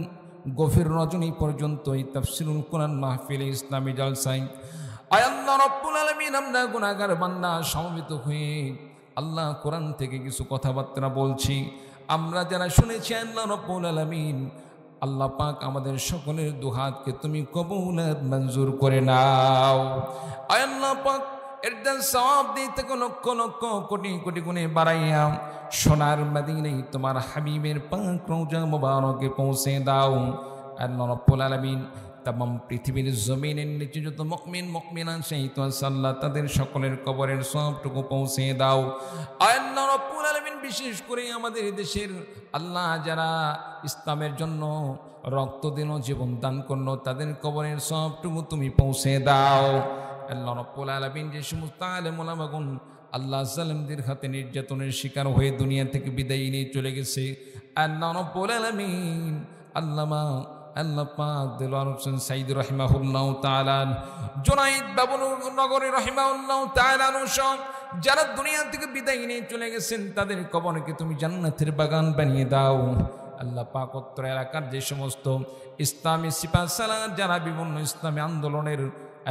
গভীর রজনী পর্যন্ত এই তাফসীরুল কোরআন মাহফিলে ইসলামী জলসায় আয় আল্লাহ রাব্বুল আলামিন আমরা গুনাহগার বান্দা সমবেত হয়ে আল্লাহ কোরআন থেকে কিছু কথাবার্তা বলছি, আমরা যারা শুনেছি আল্লাহ রাব্বুল আলামিন আল্লাহ পাক আমাদের সকলের দুহাতকে তুমি কবুল মঞ্জুর করে নাও। আয় আল্লাহ পাক এর সওয়াব দিতে লক্ষ লক্ষ কোটি কোটি গুণে বাড়াইয়া সোনার মদিনায় তোমার হাবিবের পাক রওজা মুবারকে পৌঁছে দাও। আল্লাহ রাব্বুল আলামিন तमाम पृथिवीर जमीনের নিচে যত মুমিন মুমিনা শহীদ আল্লাহ তাদের সকলের কবরের সবটুকু পৌঁছে দাও। আল্লাহ রাব্বুল আলামিন বিশেষ করে আমাদের দেশের আল্লাহ যারা ইসলামের জন্য রক্ত দিল, জীবন দান করলো, তাদের কবরের সবটুকু তুমি পৌঁছে দাও। আল্লাহ রাব্বুল আলামিন যে সমস্ত আলেম ওলামাগণ আল্লাহ জালেমদের হাতে নির্যাতনের শিকার হয়ে দুনিয়া থেকে বিদায় নিয়ে চলে গেছে, আল্লাহ রাব্বুল আলামিন আল্লামা আল্লাহ পাক দেলোয়ার হোসেন সাইদ রাহিমাহুল্লাহু তাআলা, জুনাইদ বাবুনগরী রাহিমাহুল্লাহু তাআলা সহ যারা দুনিয়া থেকে বিদায় নিয়ে চলে গেছেন তাদের কবরকে তুমি জান্নাতের বাগান বানিয়ে দাও। আল্লাহ পাক উত্তর এলাকার যে সমস্ত ইসলামী সিপাহসালার যারা বিভিন্ন ইসলামী আন্দোলনের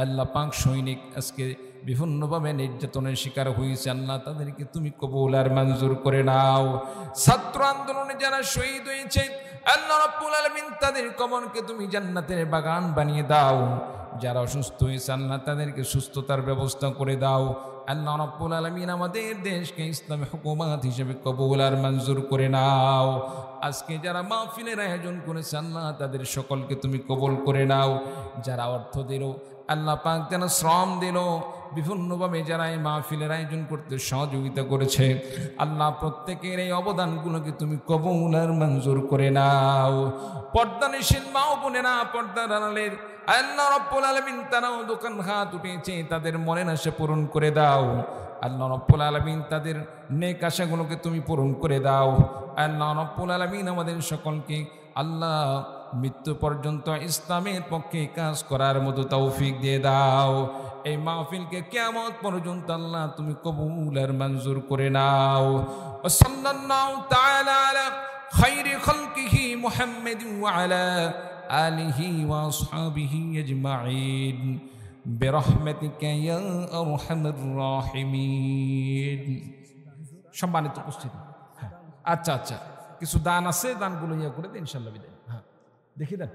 আল্লাহ পাক সৈনিক আজকে বিভিন্নভাবে নির্যাতনের শিকার হয়েছে, আল্লাহ তাদেরকে তুমি কবুল আর মঞ্জুর করে নাও। ছাত্র আন্দোলনে যারা শহীদ হয়েছে আল্লাহ রাব্বুল আলামিন তাদের কবরকে তুমি জান্নাতের বাগান বানিয়ে দাও। যারা অসুস্থ হয়েছে আল্লাহ তাদেরকে সুস্থতার ব্যবস্থা করে দাও। আল্লাহ রাব্বুল আলামিন আমাদের দেশকে ইসলামী হুকুমত হিসেবে কবুল আর মঞ্জুর করে নাও। আজকে যারা মাহফিলের আয়োজন করেছে আল্লাহ তাদের সকলকে তুমি কবুল করে নাও। যারা অর্থ দিল আল্লাহ পাক যেন শ্রম দিল, বিভিন্নভাবে যারা এই মাহফিলের আয়োজন করতে সহযোগিতা করেছে আল্লাহ প্রত্যেকের এই অবদানগুলোকে তুমি কবুল আর মঞ্জুর করে নাও। পর্দানিশীল মা ও বোনেরা, পর্দার আড়ালের আল্লাহ রাব্বুল আলামিন তারাও দোকান হাত উঠেছে, তাদের মনের আশা পূরণ করে দাও। আল্লাহ রাব্বুল আলামিন তাদের নেক আশাগুলোকে তুমি পূরণ করে দাও। আল্লাহ রাব্বুল আলামিন আমাদের সকলকে আল্লাহ মৃত্যু পর্যন্ত ইসলামের পক্ষে কাজ করার মতো তৌফিক দিয়ে দাও। এই মাহফিলকে কিয়ামত পর্যন্ত আল্লাহ তুমি কবুল আর মঞ্জুর করে নাও। সাল্লাল্লাহু তাআলা আলা খায়রি খালকিহি মুহাম্মাদিন ওয়া আলা আলিহি ওয়া আসহাবিহি আজমাইন বিরহমাতিকা ইয়া আরহামার রাহিমিন। সম্মানিত উপস্থিতি, আচ্ছা কিছু দান আছে, দানগুলো ইয়া করে দিন ইনশাআল্লাহ বিদায়। হ্যাঁ দেখি দেন।